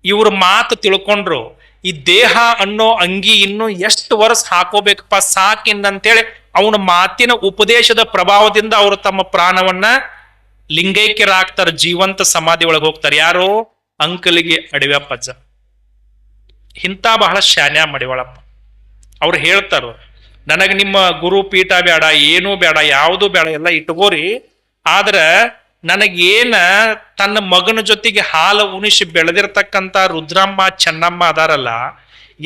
ಇವ್ರ ಮಾತು ತಿಳ್ಕೊಂಡ್ರು, ಈ ದೇಹ ಅನ್ನೋ ಅಂಗಿ ಇನ್ನು ಎಷ್ಟು ವರ್ಷ ಹಾಕೋಬೇಕಪ್ಪ ಸಾಕಿಂದಂತೇಳಿ ಅವನ ಮಾತಿನ ಉಪದೇಶದ ಪ್ರಭಾವದಿಂದ ಅವರು ತಮ್ಮ ಪ್ರಾಣವನ್ನ ಲಿಂಗೈಕ್ಯರಾಗ್ತಾರೆ, ಜೀವಂತ ಸಮಾಧಿ ಒಳಗೆ ಹೋಗ್ತಾರೆ. ಯಾರು? ಅಂಕಲಿಗೆ ಅಡವ್ಯಪ್ಪಜ್ಜ. ಇಂಥ ಬಹಳ ಶಾನ್ಯ ಮಡಿವಾಳಪ್ಪ. ಅವ್ರು ಹೇಳ್ತಾರ, ನನಗೆ ನಿಮ್ಮ ಗುರು ಪೀಠ ಬೇಡ, ಏನೂ ಬೇಡ, ಯಾವುದೂ ಬೇಡ, ಎಲ್ಲ ಇಟ್ಕೋರಿ. ಆದ್ರ ನನಗೇನ ತನ್ನ ಮಗನ ಜೊತೆಗೆ ಹಾಲು ಉಣಿಸಿ ಬೆಳೆದಿರ್ತಕ್ಕಂಥ ರುದ್ರಮ್ಮ ಚೆನ್ನಮ್ಮ ಅದಾರಲ್ಲ,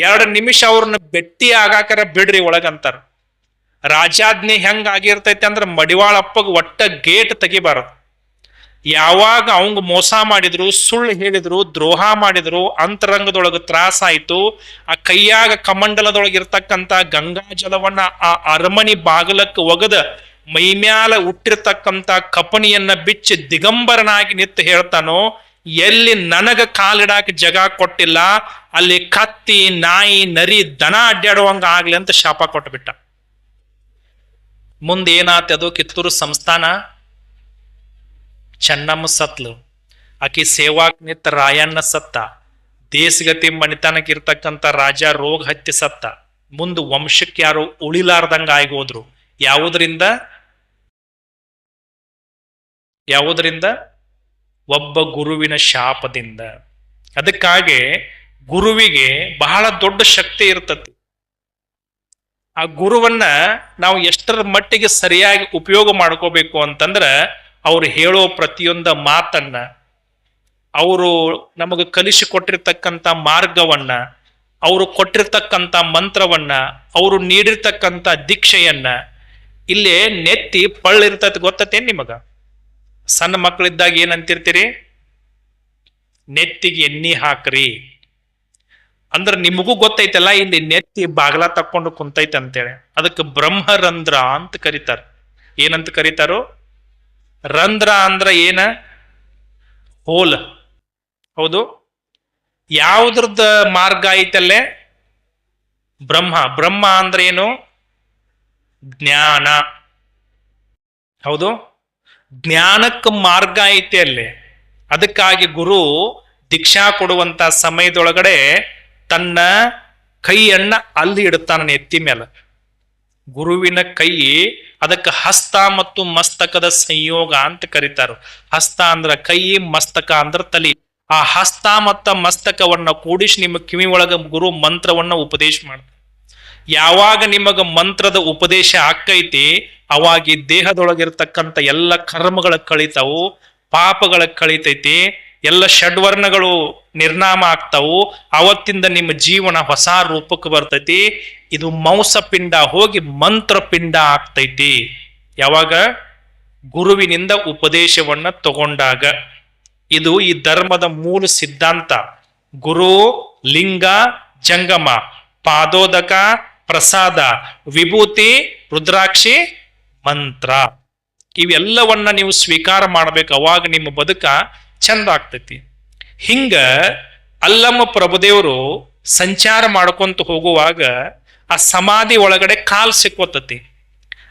2 ನಿಮಿಷ ಅವ್ರನ್ನ ಭೇಟಿ ಆಗಾಕರ ಬಿಡ್ರಿ ಒಳಗಂತಾರ. ರಾಜಾಜ್ಞೆ ಹೆಂಗ ಆಗಿರ್ತೈತೆ ಅಂದ್ರೆ ಮಡಿವಾಳಪ್ಪಗ ಒಟ್ಟ ಗೇಟ್ ತೆಗಿಬಾರದು. ಯಾವಾಗ ಅವಂಗ ಮೋಸ ಮಾಡಿದ್ರು, ಸುಳ್ಳು ಹೇಳಿದ್ರು, ದ್ರೋಹ ಮಾಡಿದ್ರು, ಅಂತರಂಗದೊಳಗ ತ್ರಾಸ ಆಯ್ತು. ಆ ಕೈಯಾಗ ಕಮಂಡಲದೊಳಗಿರ್ತಕ್ಕಂಥ ಗಂಗಾ ಜಲವನ್ನ ಆ ಅರಮನಿ ಬಾಗಲಕ್ಕೆ ಒಗದ ಮೈಮ್ಯಾಲ ಹುಟ್ಟಿರ್ತಕ್ಕಂಥ ಕಪನಿಯನ್ನ ಬಿಚ್ಚಿ ದಿಗಂಬರನಾಗಿ ನಿಂತು ಹೇಳ್ತಾನೋ, ಎಲ್ಲಿ ನನಗ ಕಾಲಿಡಾಕ ಜಗ ಕೊಟ್ಟಿಲ್ಲ ಅಲ್ಲಿ ಕತ್ತಿ, ನಾಯಿ, ನರಿ, ದನ ಅಡ್ಡಾಡುವಂಗ ಆಗ್ಲಿ ಅಂತ ಶಾಪ ಕೊಟ್ಬಿಟ್ಟ. ಮುಂದೆ ಏನಾತ? ಅದು ಕಿತ್ತೂರು ಸಂಸ್ಥಾನ. ಚೆನ್ನಮ್ಮ ಸತ್ಲು, ಆಕಿ ಸೇವಾಕ್ ನಿತ್ತ ರಾಯಣ್ಣ ಸತ್ತ, ದೇಶಗತಿ ಮಣಿತನಕ್ಕೆ ಇರ್ತಕ್ಕಂಥ ರಾಜ ರೋಗ ಹತ್ತಿ ಸತ್ತ. ಮುಂದೆ ವಂಶಕ್ಕೆ ಯಾರು ಉಳಿಲಾರ್ದಂಗ ಆಗೋದ್ರು. ಯಾವುದರಿಂದ? ಒಬ್ಬ ಗುರುವಿನ ಶಾಪದಿಂದ. ಅದಕ್ಕಾಗಿ ಗುರುವಿಗೆ ಬಹಳ ದೊಡ್ಡ ಶಕ್ತಿ ಇರ್ತತಿ. ಆ ಗುರುವನ್ನ ನಾವು ಎಷ್ಟರ ಮಟ್ಟಿಗೆ ಸರಿಯಾಗಿ ಉಪಯೋಗ ಮಾಡ್ಕೋಬೇಕು ಅಂತಂದ್ರ ಅವ್ರು ಹೇಳೋ ಪ್ರತಿಯೊಂದ ಮಾತನ್ನ ಅವರು ನಮಗೆ ಕಲಿಸಿಕೊಟ್ಟಿರ್ತಕ್ಕಂಥ ಮಾರ್ಗವನ್ನ, ಅವರು ಕೊಟ್ಟಿರ್ತಕ್ಕಂಥ ಮಂತ್ರವನ್ನ, ಅವರು ನೀಡಿರ್ತಕ್ಕಂಥ ದೀಕ್ಷೆಯನ್ನ ಇಲ್ಲೇ ನೆತ್ತಿ ಪಳ್ಳಿರ್ತೈತಿ. ಗೊತ್ತತೇನ್ ನಿಮಗ? ಸಣ್ಣ ಮಕ್ಕಳಿದ್ದಾಗ ಏನಂತಿರ್ತೀರಿ? ನೆತ್ತಿಗೆ ಎಣ್ಣಿ ಹಾಕ್ರಿ ಅಂದ್ರೆ ನಿಮಗೂ ಗೊತ್ತೈತಲ್ಲ, ಇಲ್ಲಿ ನೆತ್ತಿ ಬಾಗ್ಲ ತಕ್ಕೊಂಡು ಕುಂತೈತೆ ಅಂತೇಳಿ. ಅದಕ್ಕೆ ಬ್ರಹ್ಮರಂಧ್ರ ಅಂತ ಕರೀತಾರ. ಏನಂತ ಕರೀತಾರೋ? ರಂಧ್ರ ಅಂದ್ರ ಏನ? ಹೋಲ್. ಹೌದು. ಯಾವುದ್ರದ್ದು ಮಾರ್ಗ ಐತಲ್ಲೇ? ಬ್ರಹ್ಮ. ಬ್ರಹ್ಮ ಅಂದ್ರೆ ಏನು? ಜ್ಞಾನ. ಹೌದು. ಜ್ಞಾನಕ್ಕೆ ಮಾರ್ಗ ಐತೆ ಅಲ್ಲಿ. ಅದಕ್ಕಾಗಿ ಗುರು ದೀಕ್ಷಾ ಕೊಡುವಂತ ಸಮಯದೊಳಗಡೆ ತನ್ನ ಕೈಯನ್ನ ಅಲ್ಲಿ ಇಡುತ್ತಾನ ನೆತ್ತಿ ಮೇಲೆ. ಗುರುವಿನ ಕೈ, ಅದಕ್ಕೆ ಹಸ್ತ ಮತ್ತು ಮಸ್ತಕದ ಸಂಯೋಗ ಅಂತ ಕರೀತಾರ. ಹಸ್ತ ಅಂದ್ರ ಕೈ, ಮಸ್ತಕ ಅಂದ್ರ ತಲಿ. ಆ ಹಸ್ತ ಮತ್ತ ಮಸ್ತಕವನ್ನ ಕೂಡಿಸಿ ನಿಮ್ಮ ಕಿವಿ ಒಳಗ ಗುರು ಮಂತ್ರವನ್ನ ಉಪದೇಶ ಮಾಡ್ತಾರೆ. ಯಾವಾಗ ನಿಮಗ ಮಂತ್ರದ ಉಪದೇಶ ಆಕ್ಕೈತಿ, ಅವಾಗಿ ದೇಹದೊಳಗಿರ್ತಕ್ಕಂಥ ಎಲ್ಲ ಕರ್ಮಗಳ ಕಳಿತಾವು, ಪಾಪಗಳ ಕಳಿತೈತಿ, ಎಲ್ಲ ಷಡ್ವರ್ಣಗಳು ನಿರ್ನಾಮ ಆಗ್ತಾವು. ಅವತ್ತಿಂದ ನಿಮ್ಮ ಜೀವನ ಹೊಸ ರೂಪಕ್ಕೆ ಬರ್ತೈತಿ. ಇದು ಮಾಂಸ ಪಿಂಡ ಹೋಗಿ ಮಂತ್ರ ಪಿಂಡ ಆಗ್ತೈತಿ. ಯಾವಾಗ? ಗುರುವಿನಿಂದ ಉಪದೇಶವನ್ನ ತಗೊಂಡಾಗ. ಇದು ಈ ಧರ್ಮದ ಮೂಲ ಸಿದ್ಧಾಂತ. ಗುರು, ಲಿಂಗ, ಜಂಗಮ, ಪಾದೋದಕ, ಪ್ರಸಾದ, ವಿಭೂತಿ, ರುದ್ರಾಕ್ಷಿ, ಮಂತ್ರ. ಇವೆಲ್ಲವನ್ನ ನೀವು ಸ್ವೀಕಾರ ಮಾಡ್ಬೇಕು. ಅವಾಗ ನಿಮ್ಮ ಬದುಕ ಚಂದ ಆಗ್ತೈತಿ. ಹಿಂಗ ಅಲ್ಲಮ್ಮ ಪ್ರಭುದೇವರು ಸಂಚಾರ ಮಾಡ್ಕೊಂತ ಹೋಗುವಾಗ ಆ ಸಮಾಧಿ ಒಳಗಡೆ ಕಾಲ್ ಸಿಕ್ಕೋತತಿ.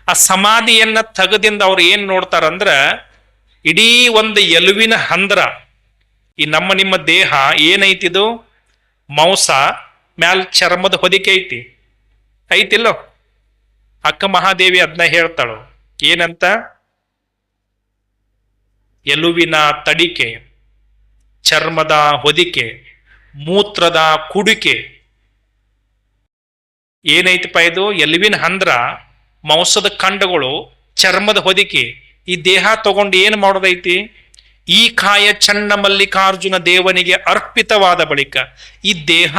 ಆ ಸಮಾಧಿಯನ್ನ ತಗದಿಂದ ಅವ್ರು ಏನ್ ನೋಡ್ತಾರಂದ್ರ, ಇಡೀ ಒಂದು ಎಲುವಿನ ಹಂದ್ರ. ಈ ನಿಮ್ಮ ದೇಹ ಏನೈತಿದು? ಮಾಂಸ, ಮ್ಯಾಲ್ ಚರ್ಮದ ಹೊದಿಕೆ ಐತಿ. ಐತಿಲ್ಲೋ? ಅಕ್ಕ ಮಹಾದೇವಿ ಅದನ್ನ ಹೇಳ್ತಾಳು. ಏನಂತ? ಎಲುವಿನ ತಡಿಕೆ, ಚರ್ಮದ ಹೊದಿಕೆ, ಮೂತ್ರದ ಕುಡಿಕೆ. ಏನೈತಪ್ಪ ಇದು? ಎಲುವಿನ ಹಂದ್ರ, ಮಾಂಸದ ಖಂಡಗಳು, ಚರ್ಮದ ಹೊದಿಕೆ. ಈ ದೇಹ ತಗೊಂಡು ಏನ್ ಮಾಡೋದೈತಿ? ಈ ಕಾಯ ಚನ್ನ ಮಲ್ಲಿಕಾರ್ಜುನ ದೇವನಿಗೆ ಅರ್ಪಿತವಾದ ಬಳಿಕ ಈ ದೇಹ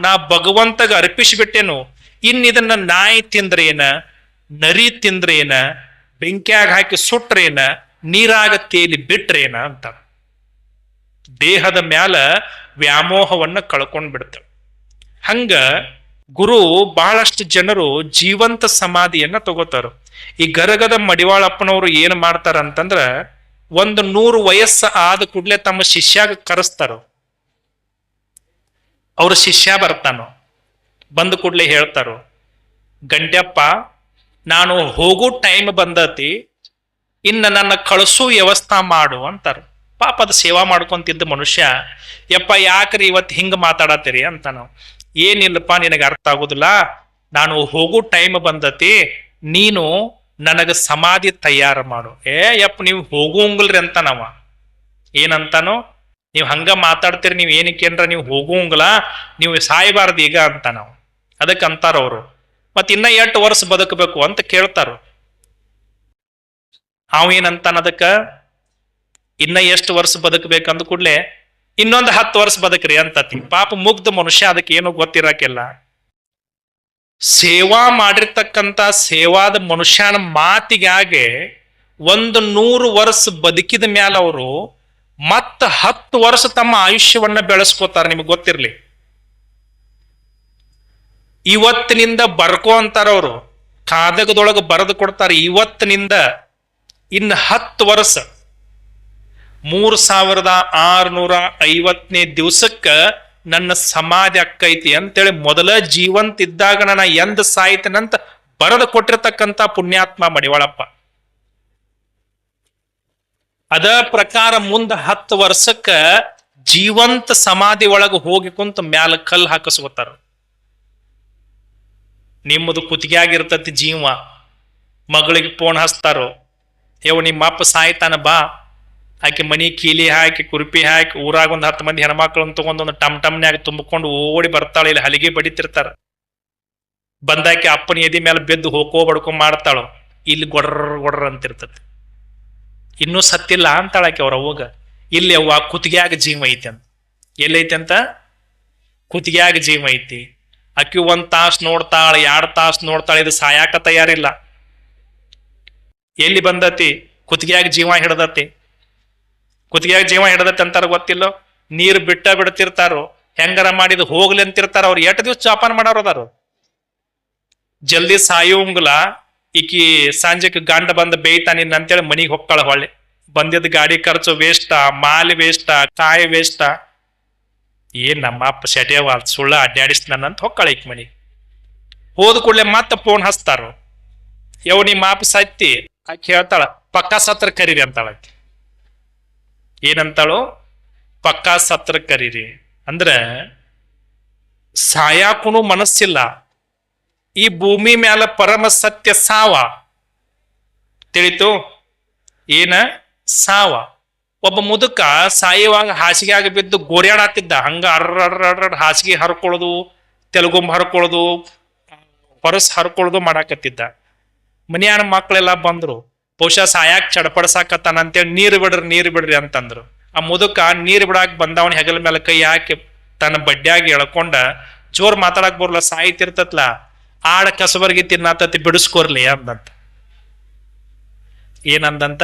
ನಾ ಭಗವಂತಗ ಅರ್ಪಿಸಿಬಿಟ್ಟೆನು. ಇನ್ನಿದನ್ನ ನಾಯಿ ತಿಂದ್ರೇನ, ನರಿ ತಿಂದ್ರೇನ, ಬೆಂಕ್ಯಾಗ ಹಾಕಿ ಸುಟ್ರೇನ, ನೀರಾಗ ತೇಲಿ ಬಿಟ್ರೇನ ಅಂತ ದೇಹದ ಮ್ಯಾಲ ವ್ಯಾಮೋಹವನ್ನ ಕಳ್ಕೊಂಡ್ ಬಿಡ್ತವೆ. ಹಂಗ ಗುರು ಬಹಳಷ್ಟು ಜನರು ಜೀವಂತ ಸಮಾಧಿಯನ್ನ ತಗೋತಾರ. ಈ ಗರಗದ ಮಡಿವಾಳಪ್ಪನವರು ಏನ್ ಮಾಡ್ತಾರ ಅಂತಂದ್ರ, 100 ವಯಸ್ಸು ಆದ ಕೂಡ್ಲೆ ತಮ್ಮ ಶಿಷ್ಯಾಗ ಕರೆಸ್ತಾರ. ಅವ್ರ ಶಿಷ್ಯ ಬರ್ತಾನೋ, ಬಂದ ಕೂಡ್ಲೆ ಹೇಳ್ತಾರೋ, ಗಂಡ್ಯಪ್ಪ ನಾನು ಹೋಗೋ ಟೈಮ್ ಬಂದತಿ, ಇನ್ನು ನನ್ನ ಕಳಿಸೋ ವ್ಯವಸ್ಥಾ ಮಾಡು ಅಂತಾರ. ಪಾಪ ಅದು ಸೇವಾ ಮಾಡ್ಕೊಂತಿದ್ದ ಮನುಷ್ಯ, ಯಪ್ಪ ಯಾಕ್ರಿ ಇವತ್ತು ಹಿಂಗ ಮಾತಾಡತ್ತೀರಿ ಅಂತ. ನಾವು ಏನಿಲ್ಲಪ್ಪ, ನಿನಗೆ ಅರ್ಥ ಆಗುದಿಲ್ಲ, ನಾನು ಹೋಗೋ ಟೈಮ್ ಬಂದತಿ, ನೀನು ನನಗ ಸಮಾಧಿ ತಯಾರ ಮಾಡು. ಯಪ್ಪ ನೀವು ಹೋಗುವಂಗಿಲ್ರಿ ಅಂತ. ನಾವ ಏನಂತಾನೋ, ನೀವು ಹಂಗ ಮಾತಾಡ್ತೀರಿ, ನೀವು ಏನಕ್ಕೇನ್ರ ನೀವು ಹೋಗುವಂಗಿಲ್ಲ, ನೀವು ಸಾಯಬಾರ್ದು ಈಗ ಅಂತ. ನಾವು ಅದಕ್ಕೆ ಅಂತಾರ ಅವರು. ಮತ್ ಇನ್ನ 8 ವರ್ಷ ಬದುಕಬೇಕು ಅಂತ ಕೇಳ್ತಾರ. ಅವೇನಂತಾನ ಅದಕ್ಕ, ಇನ್ನ ಎಷ್ಟು ವರ್ಷ ಬದುಕಬೇಕಂದ ಕೂಡ್ಲೆ ಇನ್ನೊಂದು 10 ವರ್ಷ ಬದುಕ್ರಿ ಅಂತತಿ. ಪಾಪ ಮುಗ್ಧ ಮನುಷ್ಯ, ಅದಕ್ಕೆ ಏನು ಗೊತ್ತಿರಕ್ಕಿಲ್ಲ. ಸೇವಾ ಮಾಡಿರ್ತಕ್ಕಂಥ ಸೇವಾದ ಮನುಷ್ಯನ ಮಾತಿಗಾಗೆ 100 ವರ್ಷ ಬದುಕಿದ ಮ್ಯಾಲ ಅವರು ಮತ್ತ 10 ವರ್ಷ ತಮ್ಮ ಆಯುಷ್ಯವನ್ನ ಬೆಳೆಸ್ಕೋತಾರ. ನಿಮಗೆ ಗೊತ್ತಿರ್ಲಿ. ಇವತ್ತಿನಿಂದ ಬರ್ಕೋ ಅಂತಾರ ಅವರು, ಕಾಗದದೊಳಗೆ ಬರೆದು ಕೊಡ್ತಾರೆ. ಇವತ್ತಿನಿಂದ ಇನ್ನು 10 ವರ್ಷ 3650ನೇ ದಿವಸಕ್ಕ ನನ್ನ ಸಮಾಧಿ ಅಕ್ಕೈತಿ ಅಂತೇಳಿ ಮೊದಲ ಜೀವಂತ ಇದ್ದಾಗ ನನ್ನ ಎಂದ ಸಾಯ್ತನಂತ ಬರೆದು ಕೊಟ್ಟಿರ್ತಕ್ಕಂಥ ಪುಣ್ಯಾತ್ಮ ಮಡಿವಾಳಪ್ಪ. ಅದ ಪ್ರಕಾರ ಮುಂದ 10 ವರ್ಷಕ್ಕ ಜೀವಂತ ಸಮಾಧಿ ಒಳಗೆ ಹೋಗಿ ಕುಂತ ಮ್ಯಾಲ ಕಲ್ಲು ಹಾಕಿಸ್ಕೋತಾರ. ನಿಮ್ಮದು ಕುತ್ತಿಗೆಯಾಗಿರ್ತತಿ ಜೀವ. ಮಗಳಿಗೆ ಫೋನ್ ಹಚ್ತಾರೋ, ನಿಮ್ಮ ಅಪ್ಪ ಸಾಯ್ತಾನ ಬಾ. ಆಕೆ ಮನಿ ಕೀಲಿ ಹಾಕಿ ಕುರುಪಿ ಹಾಕಿ ಊರಾಗ 10 ಮಂದಿ ಹೆಣ್ಮಕ್ಳನ್ನ ತಗೊಂಡ್ ಒಂದು ಟಮ್ನ್ಯಾಗ ತುಂಬಿಕೊಂಡು ಓಡಿ ಬರ್ತಾಳ. ಇಲ್ಲಿ ಹಲಿಗೆ ಬಡಿತಿರ್ತಾರ. ಬಂದಾಕಿ ಅಪ್ಪನ ಎದಿ ಮೇಲೆ ಬೆದ್ದು ಬಡ್ಕೊಂಡ್ ಮಾಡ್ತಾಳು. ಇಲ್ಲಿ ಗೊಡ್ರ ಅಂತಿರ್ತತಿ. ಇನ್ನೂ ಸತ್ತಿಲ್ಲ ಅಂತಾಳಾಕೆ ಅವ್ರ ಅವ್ವಗ. ಇಲ್ಲಿ ಅವ್ವ ಕುತ್ತಿಗ್ಯಾಗ ಜೀವ ಐತಿ ಅಂತ. ಎಲ್ಲೈತಿ ಅಂತ? ಕುತ್ತಿಗ್ಯಾಗ ಜೀವ ಐತಿ. ಅಕ್ಕಿ 1 ತಾಸು ನೋಡ್ತಾಳ, 2 ತಾಸು ನೋಡ್ತಾಳ, ಇದು ಸಾಯಾಕ ತಯಾರಿಲ್ಲ. ಎಲ್ಲಿ ಬಂದತಿ? ಕುತ್ತಿಗ್ಯಾಗ ಜೀವ ಹಿಡ್ದತಿ. ಕುತ್ತಿಗ್ಯಾಗ ಜೀವ ಹಿಡ್ದತಿ ಅಂತಾರ ಗೊತ್ತಿಲ್ಲೋ. ನೀರು ಬಿಡ್ತಿರ್ತಾರೋ, ಹೆಂಗಾರ ಮಾಡಿದ್ ಹೋಗ್ಲಿ ಅಂತಿರ್ತಾರ. ಅವ್ರು 8 ದಿವ್ಸ ಚಾಪನ್ ಮಾಡೋರು ಅದಾರು. ಜಲ್ದಿ ಸಾಯೋಂಗಿಲ್ಲ. ಈಕಿ ಸಂಜೆಕ್ ಗಂಡ ಬಂದ ಬೇಯ್ತಾನಿನ್ ಅಂತೇಳಿ ಮನಿಗೆ ಹೊಕ್ಕಾಳ. ಹೊಳ್ಳಿ ಬಂದಿದ್ದ ಗಾಡಿ ಖರ್ಚು ವೇಸ್ಟ, ಮಾಲಿ ವೇಸ್ಟ, ಕಾಯಿ ವೇಸ್ಟ. ಏನ್ ನಮ್ಮ ಅಪ್ಪ ಸೆಟೇವಾಲ್ ಸುಳ್ಳ ಅಡ್ಡಾಡಿಸ್ತಾನಂತ ಹೊಕ್ಕಾಳ ಈಕ್ ಮನಿಗೆ. ಹೋದ ಕೂಡಲೇ ಮತ್ತೆ ಫೋನ್ ಹಚ್ತಾರು. ಯವ್ ನಿಮ್ಮ ಮಾಪ ಸತ್ತಿ. ಆಕೆ ಹೇಳ್ತಾಳ ಪಕ್ಕಾ ಸತ್ರ ಕರೀರಿ ಅಂತಾಳ. ಏನಂತಾಳು? ಪಕ್ಕಾ ಸತ್ರ ಕರೀರಿ. ಅಂದ್ರ ಸಾಯಾಕುನು ಮನಸ್ಸಿಲ್ಲ. ಈ ಭೂಮಿ ಮ್ಯಾಲ ಪರಮ ಸತ್ಯ ಸಾವ. ತಿಳಿತು? ಏನ? ಸಾವ. ಒಬ್ಬ ಮುದುಕ ಸಾಯುವಾಗ ಹಾಸಿಗೆಯಾಗ ಬಿದ್ದು ಗೋರ್ಯಾಡತ್ತಿದ್ದ. ಹಂಗ ಅರ್ರ ಹಾಸಿಗೆ ಹರ್ಕೊಳ್ಳೋದು, ತೆಲುಗುಂಬ ಹರ್ಕೊಳ್ಳೋದು, ಹೊರಸ್ ಹರ್ಕೊಳ್ಳೋದು ಮಾಡಾಕತ್ತಿದ್ದ. ಮನ್ಯಾನ ಮಕ್ಳೆಲ್ಲ ಬಂದ್ರು. ಬಹುಶಃ ಸಾಯಾಕ್ ಚಡಪಡ್ಸಾಕತ್ತಾನ ಅಂತೇಳಿ ನೀರು ಬಿಡ್ರಿ ಅಂತಂದ್ರು. ಆ ಮುದುಕ ನೀರು ಬಿಡಾಕ್ ಬಂದವನ ಹೆಗಲ ಮೇಲೆ ಕೈ ಹಾಕಿ ತನ್ನ ಬಡ್ಡ್ಯಾಗಿ ಎಳ್ಕೊಂಡ ಜೋರ್ ಮಾತಾಡಕ್ ಬರ್ಲ, ಸಾಯ್ತಿರ್ತತ್ಲ, ಆಡ ಕಸಬರ್ಗಿ ತಿನ್ನತತಿ ಬಿಡಿಸ್ಕೋರ್ಲಿ ಅಂದಂತ. ಏನಂದಂತ?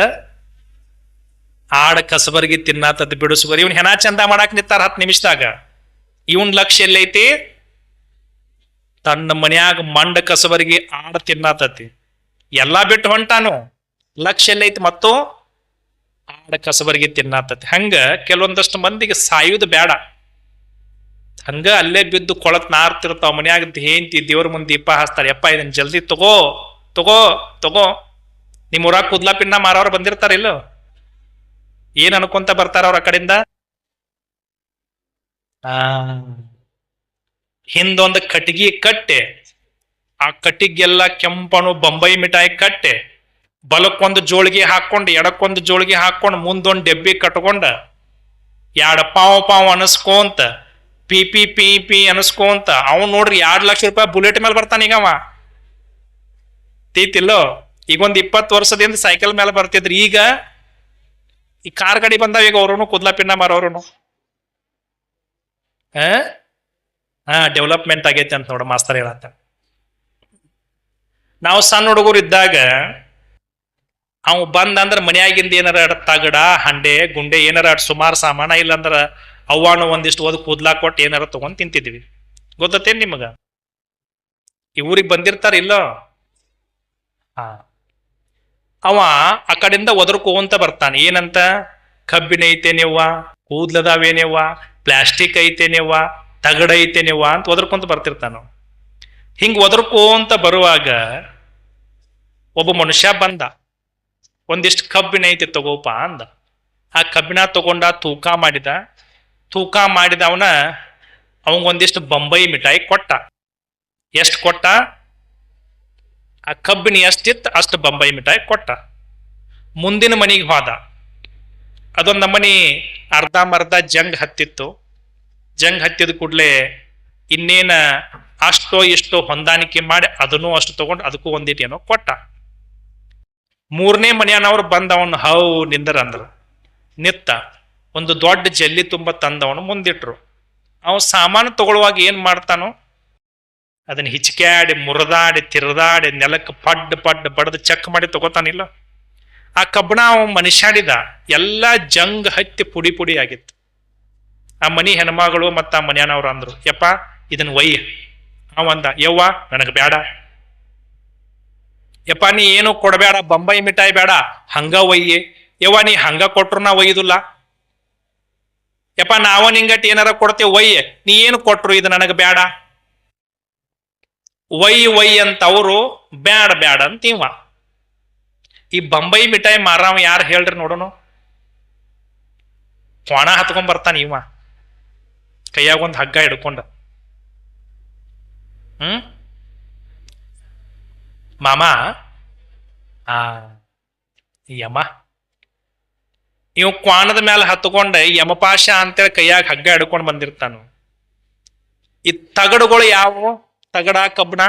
ಆಡ ಕಸಬರ್ಗಿ ತಿನ್ನತತಿ ಬಿಡಿಸ್ಕೋರಿ. ಇವ್ನ ಹೆಣ ಚಂದ ಮಾಡಾಕ್ ನಿಂತಾರ 10 ನಿಮಿಷದಾಗ. ಇವನ್ ಲಕ್ಷ್ಯ ಎಲ್ಲೈತಿ? ತನ್ನ ಮನ್ಯಾಗ ಮಂಡ ಕಸಬರ್ಗಿ ಆಡ ತಿನ್ನತತಿ. ಎಲ್ಲಾ ಬಿಟ್ಟು ಹೊಂಟಾನು. ಲಕ್ಷ್ಯ ಎಲ್ಲೈತಿ? ಮತ್ತು ಆಡ ಕಸಬರ್ಗಿ ತಿನ್ನತತಿ. ಹಂಗ ಕೆಲವೊಂದಷ್ಟು ಮಂದಿಗೆ ಸಾಯುವುದು ಬೇಡ. ಹಂಗ ಅಲ್ಲೇ ಬಿದ್ದು ಕೊಳತ್ ನಾರ್ತಿರ್ತಾವ. ಮನ್ಯಾಗ ಹೇಂತಿ ದೇವ್ರ ಮುಂದೆ ದೀಪ ಹಾಸ್ತಾರೆ. ಯಪ್ಪ ಇದನ್ ಜಲ್ದಿ ತಗೋ ತಗೋ ತಗೋ. ನಿಮ್ ಊರಾಗ ಕುದ್ಲಾ ಪಿನ್ನ ಮಾರವ್ರು ಬಂದಿರ್ತಾರ ಇಲ್ಲ? ಏನ್ ಅನ್ಕೊಂತ ಬರ್ತಾರ ಅವ್ರ ಆ ಕಡೆಯಿಂದ? ಹಿಂದೊಂದು ಕಟ್ಟಿಗೆ ಕಟ್ಟೆ, ಆ ಕಟ್ಟಿಗೆಲ್ಲ ಕೆಂಪನು ಬೊಂಬೈ ಮಿಠಾಯಿ ಕಟ್ಟೆ, ಬಲಕ್ಕೊಂದು ಜೋಳಿಗೆ ಹಾಕೊಂಡು ಎಡಕ್ಕೊಂದು ಜೋಳಿಗೆ ಹಾಕೊಂಡು ಮುಂದೊಂದು ಡೆಬ್ಬಿ ಕಟ್ಕೊಂಡ 2 ಪಾವ್ ಅನಸ್ಕೊಂತ ಪಿ ಪಿ ಪಿ ಪಿ ಅನಸ್ಕೊಂತ ಅವ್ನು ನೋಡ್ರಿ 2 ಲಕ್ಷ ರೂಪಾಯಿ ಬುಲೆಟ್ ಮೇಲೆ ಬರ್ತಾನ. ಈಗ ಅವ ತೀತಿಲ್ಲೋ. ಈಗ ಒಂದ್ 20 ವರ್ಷದಿಂದ ಸೈಕಲ್ ಮೇಲೆ ಬರ್ತಿದ್ರಿ. ಈಗ ಈ ಕಾರ್ ಗಾಡಿ ಬಂದಾವ. ಈಗ ಅವ್ರೂ ಕುದ್ಲಾ ಪಿನ್ನ ಮಾರೋರು. ಡೆವಲಪ್ಮೆಂಟ್ ಆಗೈತೆ ಅಂತ ನೋಡ ಮಾಸ್ತರ್ ಹೇಳತ್ತ. ನಾವು ಸಣ್ಣ ಹುಡುಗರು ಇದ್ದಾಗ ಅವ್ ಬಂದಂದ್ರ ಮನ್ಯಾಗಿಂದ ಏನಾರ ತಗಡ, ಹಂಡೆ, ಗುಂಡೆ ಏನಾರ ಸುಮಾರು ಸಾಮಾನ, ಇಲ್ಲಂದ್ರ ಅವ್ವಾನು ಒಂದಿಷ್ಟು ಓದ್ ಕೂದ್ಲಾ ಕೊಟ್ಟು ಏನಾರ ತಗೊಂಡ್ ತಿಂತಿದ್ವಿ. ಗೊತ್ತೇನ್ ನಿಮಗ? ಈ ಊರಿಗೆ ಬಂದಿರ್ತಾರ ಇಲ್ಲ? ಅವ ಆ ಕಡೆಯಿಂದ ಒದರ್ಕೋಂತ ಬರ್ತಾನೆ. ಏನಂತ? ಕಬ್ಬಿನ ಐತೇನೆವ್ವ, ಕೂದ್ಲದಾವೇನೆವ್ವ, ಪ್ಲಾಸ್ಟಿಕ್ ಐತೇನೆವ್ವ, ತಗಡ ಐತೇನೆವ್ವ ಅಂತ ಒದರ್ಕೊಂತ ಬರ್ತಿರ್ತಾನ. ಹಿಂಗ್ ಒದರ್ಕೋಂತ ಬರುವಾಗ ಒಬ್ಬ ಮನುಷ್ಯ ಬಂದ. ಒಂದಿಷ್ಟು ಕಬ್ಬಿನ ಐತಿ ತಗೋಪ ಅಂದ. ಆ ಕಬ್ಬಿನ ತಗೊಂಡ ತೂಕ ಮಾಡಿದ ಅವಂಗೊಂದಿಷ್ಟು ಬೊಂಬೈ ಮಿಠಾಯಿ ಕೊಟ್ಟ. ಎಷ್ಟು ಕೊಟ್ಟ? ಆ ಕಬ್ಬಿನ ಎಷ್ಟಿತ್ತು ಅಷ್ಟು ಬೊಂಬೈ ಮಿಠಾಯಿ ಕೊಟ್ಟ. ಮುಂದಿನ ಮನಿಗೆ ಹೋದ. ಅದೊಂದು ನಮ್ಮನಿ ಅರ್ಧಂಬರ್ಧ ಜಂಗ್ ಹತ್ತಿತ್ತು. ಜಂಗ್ ಹತ್ತಿದ ಕೂಡ್ಲೆ ಇನ್ನೇನ ಅಷ್ಟೋ ಇಷ್ಟೋ ಹೊಂದಾಣಿಕೆ ಮಾಡಿ ಅದನ್ನೂ ಅಷ್ಟು ತಗೊಂಡು ಅದಕ್ಕೂ ಒಂದಿಟ್ಟು ಏನೋ ಕೊಟ್ಟ. 3ನೇ ಮನೆಯನವ್ರು ಬಂದವನು ಹೌ ನಿಂದರಂದ್ರ ನಿತ್ತ. ಒಂದು ದೊಡ್ಡ ಜಲ್ಲಿ ತುಂಬ ತಂದವನು ಮುಂದಿಟ್ರು. ಅವ ಸಾಮಾನು ತಗೊಳ್ಳುವಾಗ ಏನ್ ಮಾಡ್ತಾನೋ ಅದನ್ನ ಹಿಚ್ಕ್ಯಾಡಿ ಮುರಿದಾಡಿ ತಿರುದಾಡಿ ನೆಲಕ್ಕೆ ಪಡ್ ಬಡದು ಚೆಕ್ ಮಾಡಿ ತಗೋತಾನಿಲ್ಲ. ಆ ಕಬ್ಬಣ ಅವ ಮನುಷ್ಯಾಡಿದ ಎಲ್ಲ ಜಂಗ್ ಹತ್ತಿ ಪುಡಿ ಆಗಿತ್ತು. ಆ ಮನಿ ಹೆಣ್ಮಗಳು ಮತ್ತ ಆ ಮನ್ಯಾನವ್ರು ಅಂದ್ರು, ಯಪ್ಪ ಇದನ್ನ ಒಯ್ಯ. ಅವಂದ, ಯವ್ವ ನನಗೆ ಬೇಡ. ಯಪ್ಪ ನೀ ಏನು ಕೊಡಬೇಡ, ಬೊಂಬೈ ಮಿಠಾಯಿ ಬೇಡ, ಹಂಗ ಒಯ್ಯಿ. ಯವ್ವ ನೀ ಹಂಗ ಕೊಟ್ರು ನಾ ಒಯ್ಯುದಿಲ್ಲ. ಯಪ್ಪ ನಾವ ನಿಂಗಟ್ ಏನಾರ ಕೊಡ್ತೇವೆ ಒಯ್ಯ, ನೀ ಏನು ಕೊಟ್ರು ಇದು ನನಗೆ ಬೇಡ. ಒಯ್ ಅಂತ ಅವರು ಬ್ಯಾಡ ಅಂತ ಇವ. ಈ ಬೊಂಬೈ ಮಿಠಾಯಿ ಮಾರವ ಯಾರು ಹೇಳ್ರಿ ನೋಡೋನು? ಕ್ವಾಣ ಹತ್ಕೊಂಡ್ ಬರ್ತಾನ ಇವ, ಕೈಯಾಗ ಒಂದು ಹಗ್ಗ ಹಿಡ್ಕೊಂಡ. ಮಾಮ ಯಮ ಇವ್ ಕ್ವಾಣದ ಮೇಲೆ ಹತ್ಕೊಂಡ ಯಮಪಾಶ ಅಂತೇಳಿ ಕೈಯಾಗ ಹಗ್ಗ ಹಿಡ್ಕೊಂಡ್ ಬಂದಿರ್ತಾನು. ಈ ತಗಡುಗಳು ಯಾವ ತಗಡ ಕಬ್ಬಣ?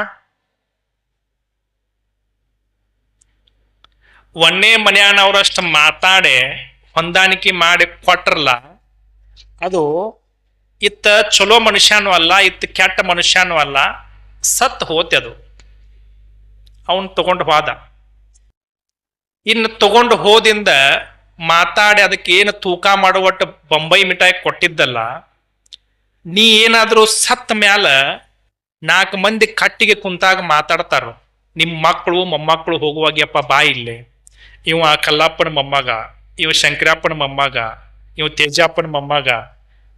ಒಂದೇ ಮನ್ಯಾನವ್ರಷ್ಟು ಮಾತಾಡೆ ಹೊಂದಾಣಿಕೆ ಮಾಡಿ ಕೊಟ್ರಲ್ಲ, ಅದು ಇತ್ತ ಚಲೋ ಮನುಷ್ಯನೂ ಅಲ್ಲ, ಇತ್ತ ಕೆಟ್ಟ ಮನುಷ್ಯನೂ ಅಲ್ಲ, ಸತ್ ಹೋತೆ ಅದು. ಅವನ್ ತಗೊಂಡು ಹೋದ. ಇನ್ನು ತಗೊಂಡು ಹೋದಿಂದ ಮಾತಾಡಿ ಅದಕ್ಕೆ ಏನು ತೂಕ ಮಾಡುವಟ್ಟು ಬೊಂಬೈ ಮಿಠಾಯಿ ಕೊಟ್ಟಿದ್ದಲ್ಲ, ನೀ ಏನಾದ್ರೂ ಸತ್ತ ಮ್ಯಾಲ 4 ಮಂದಿ ಕಟ್ಟಿಗೆ ಕುಂತಾಗ ಮಾತಾಡ್ತಾರ, ನಿಮ್ಮ ಮಕ್ಕಳು ಮೊಮ್ಮಕ್ಕಳು ಹೋಗುವಾಗ್ಯಪ್ಪ ಬಾ ಇಲ್ಲೇ, ಇವ ಕಲ್ಲಪ್ಪನ ಮೊಮ್ಮಗ, ಇವ ಶಂಕರಪ್ಪನ ಮೊಮ್ಮಗ, ಇವ ತೇಜಪ್ಪನ ಮೊಮ್ಮಗ,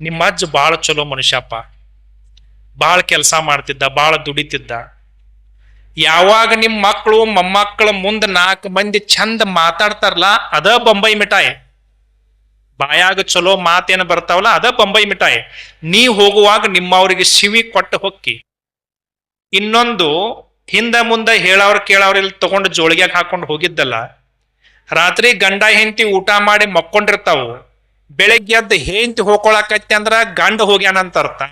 ನಿಮ್ಮ ಅಜ್ಜ ಭಾಳ ಚಲೋ ಮನುಷ್ಯಪ್ಪ, ಭಾಳ ಕೆಲಸ ಮಾಡ್ತಿದ್ದ, ಭಾಳ ದುಡಿತಿದ್ದ. ಯಾವಾಗ ನಿಮ್ಮ ಮಕ್ಕಳು ಮೊಮ್ಮಕ್ಕಳ ಮುಂದೆ 4 ಮಂದಿ ಚಂದ ಮಾತಾಡ್ತಾರಲ್ಲ, ಅದ ಬೊಂಬೈ ಮಿಠಾಯಿ. ಬಾಯಾಗ ಚಲೋ ಮಾತೇನು ಬರ್ತಾವಲ್ಲ, ಅದ ಬೊಂಬೈ ಮಿಠಾಯಿ. ನೀ ಹೋಗುವಾಗ ನಿಮ್ಮವ್ರಿಗೆ ಶಿವಿ ಕೊಟ್ಟು ಹೊಕ್ಕಿ. ಇನ್ನೊಂದು, ಹಿಂದ ಮುಂದೆ ಹೇಳವ್ರ ಕೇಳವ್ರ ಇಲ್ಲಿ ತಗೊಂಡು ಜೋಳಿಗ್ಯಾಗ ಹಾಕೊಂಡು ಹೋಗಿದ್ದಲ್ಲ, ರಾತ್ರಿ ಗಂಡ ಹೆಂಡತಿ ಊಟ ಮಾಡಿ ಮಕ್ಕೊಂಡಿರ್ತಾವು, ಬೆಳಗ್ಗೆ ಎದ್ದು ಹೆಂಡತಿ ಹೋಗ್ಕೊಳಕೈತಿ ಅಂದ್ರ ಗಂಡ ಹೋಗ್ಯಾನಂತ ಅರ್ಥ,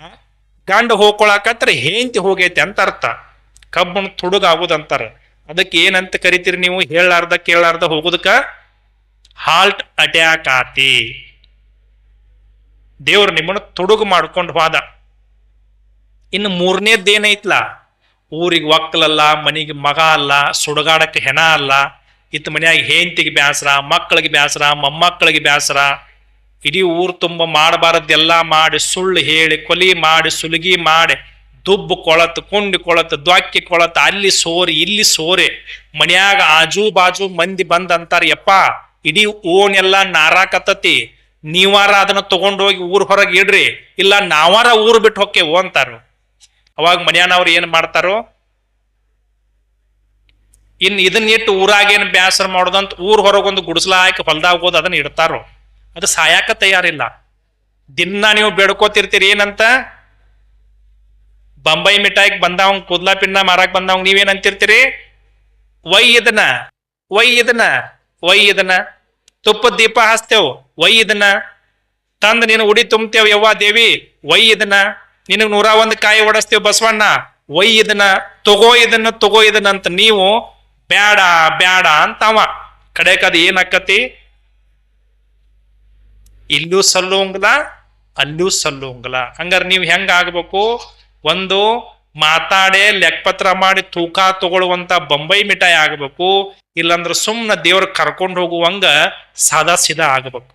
ಗಂಡ ಹೋಗ್ಕೊಳಕತ್ರ ಹೆಂಡತಿ ಹೋಗೈತಿ ಅಂತ ಅರ್ಥ. ಕಬ್ಬನ ತುಡುಗಾಗುದಂತಾರ. ಅದಕ್ಕೆ ಏನಂತ ಕರಿತೀರಿ ನೀವು? ಹೇಳಾರ್ದ ಕೇಳಾರ್ದ ಹೋಗುದಕ್ಕ ಹಾಲ್ಟ್ ಅಟ್ಯಾಕ್ ಆತಿ. ದೇವ್ರು ನಿಮ್ಮನ್ನು ತುಡುಗು ಮಾಡ್ಕೊಂಡು ಹೋದ. ಇನ್ನು 3ನೇದ್ದೇನೈತ್ಲ, ಊರಿಗೆ ಒಕ್ಕಲಲ್ಲ, ಮನಿಗೆ ಮಗ ಅಲ್ಲ, ಸುಡುಗಾಡಕ್ಕೆ ಹೆಣ ಅಲ್ಲ, ಇತ್ತ ಮನ್ಯಾಗ ಹೆಂಡತಿಗೆ ಬ್ಯಾಸರ, ಮಕ್ಕಳಿಗೆ ಬ್ಯಾಸರ, ಮೊಮ್ಮಕ್ಕಳಿಗೆ ಬ್ಯಾಸರ, ಇಡೀ ಊರು ತುಂಬ ಮಾಡಬಾರದ್ದೆಲ್ಲ ಮಾಡಿ, ಸುಳ್ಳು ಹೇಳಿ, ಕೊಲಿ ಮಾಡಿ, ಸುಲಿಗಿ ಮಾಡಿ, ದುಬ್ಬು ಕೊಳತ್, ಕುಂಡಿ ಕೊಳತ್, ದ್ವಾಕ್ಕಿ ಕೊಳತ್, ಅಲ್ಲಿ ಸೋರಿ ಇಲ್ಲಿ ಸೋರೆ, ಮನ್ಯಾಗ ಆಜು ಬಾಜು ಮಂದಿ ಬಂದ್ ಅಂತಾರ, ಯಪ್ಪ ಇಡೀ ಓನೆಲ್ಲ ನಾರಾಕತ್ತತಿ, ನೀವಾರ ಅದನ್ನ ತಗೊಂಡೋಗಿ ಊರ್ ಹೊರಗೆ ಇಡ್ರಿ, ಇಲ್ಲ ನಾವಾರ ಊರು ಬಿಟ್ಟು ಹೊಕ್ಕೇವು ಅಂತಾರ. ಅವಾಗ ಮನ್ಯಾನವ್ರು ಏನ್ ಮಾಡ್ತಾರೋ, ಇನ್ ಇದನ್ನಿಟ್ಟು ಊರಾಗೇನು ಬ್ಯಾಸರ ಮಾಡೋದಂತ ಊರ್ ಹೊರಗೊಂದು ಗುಡಿಸ್ಲ ಹಾಕಿ ಹೊಲ್ದಾಗ ಹೋದ್ ಅದನ್ನ ಇಡ್ತಾರೋ. ಅದು ಸಾಯಾಕ ತಯಾರಿಲ್ಲ. ದಿನ ನೀವು ಬೇಡ್ಕೋತಿರ್ತೀರಿ ಏನಂತ, ಬೊಂಬೈ ಮಿಠಾಯಿಗೆ ಬಂದವ್ ಕೂದ್ಲಾ ಪಿನ್ನ ಮಾರಾಕ್ ಬಂದವ್ ನೀವೇನಂತಿರ್ತೀರಿ? ವೈ ಇದನ್ನ, ವೈ ಇದನ್ನ, ವೈ ಇದನ್ನ. ತುಪ್ಪದ ದೀಪ ಹಚ್ತೇವ್, ವೈ ಇದನ್ನ. ತಂದ್ ನೀನು ಉಡಿ ತುಂಬ್ತೇವ್ ಯವ್ವ ದೇವಿ, ವೈ ಇದನ್ನ. ನಿನಗ್ 101 ಕಾಯಿ ಓಡಿಸ್ತೇವ್ ಬಸವಣ್ಣ, ವೈ ಇದನ್ನ. ತಗೋ ಇದನ್ನ, ತಗೋ ಇದನ್ನ ಅಂತ ನೀವು ಬ್ಯಾಡ ಬ್ಯಾಡ ಅಂತಾವ. ಕಡೆಕ್ ಅದು ಏನಾಕತಿ? ಇಲ್ಲೂ ಸಲ್ಲೋಂಗಿಲ್ಲ, ಅಲ್ಲೂ ಸಲ್ಲೋಂಗಿಲ್ಲ. ಹಂಗಾರೆ ನೀವು ಹೆಂಗ ಆಗ್ಬೇಕು? ಒಂದು ಮಾತಾಡೇ ಲೆಕ್ಕಪತ್ರ ಮಾಡಿ ತೂಕ ತಗೊಳ್ಳುವಂತ ಬೊಂಬೈ ಮಿಠಾಯಿ ಆಗ್ಬೇಕು, ಇಲ್ಲಾಂದ್ರೆ ಸುಮ್ಮನೆ ದೇವ್ರ ಕರ್ಕೊಂಡು ಹೋಗುವಂಗ ಸಾದಾ ಸೀದಾ ಆಗ್ಬೇಕು.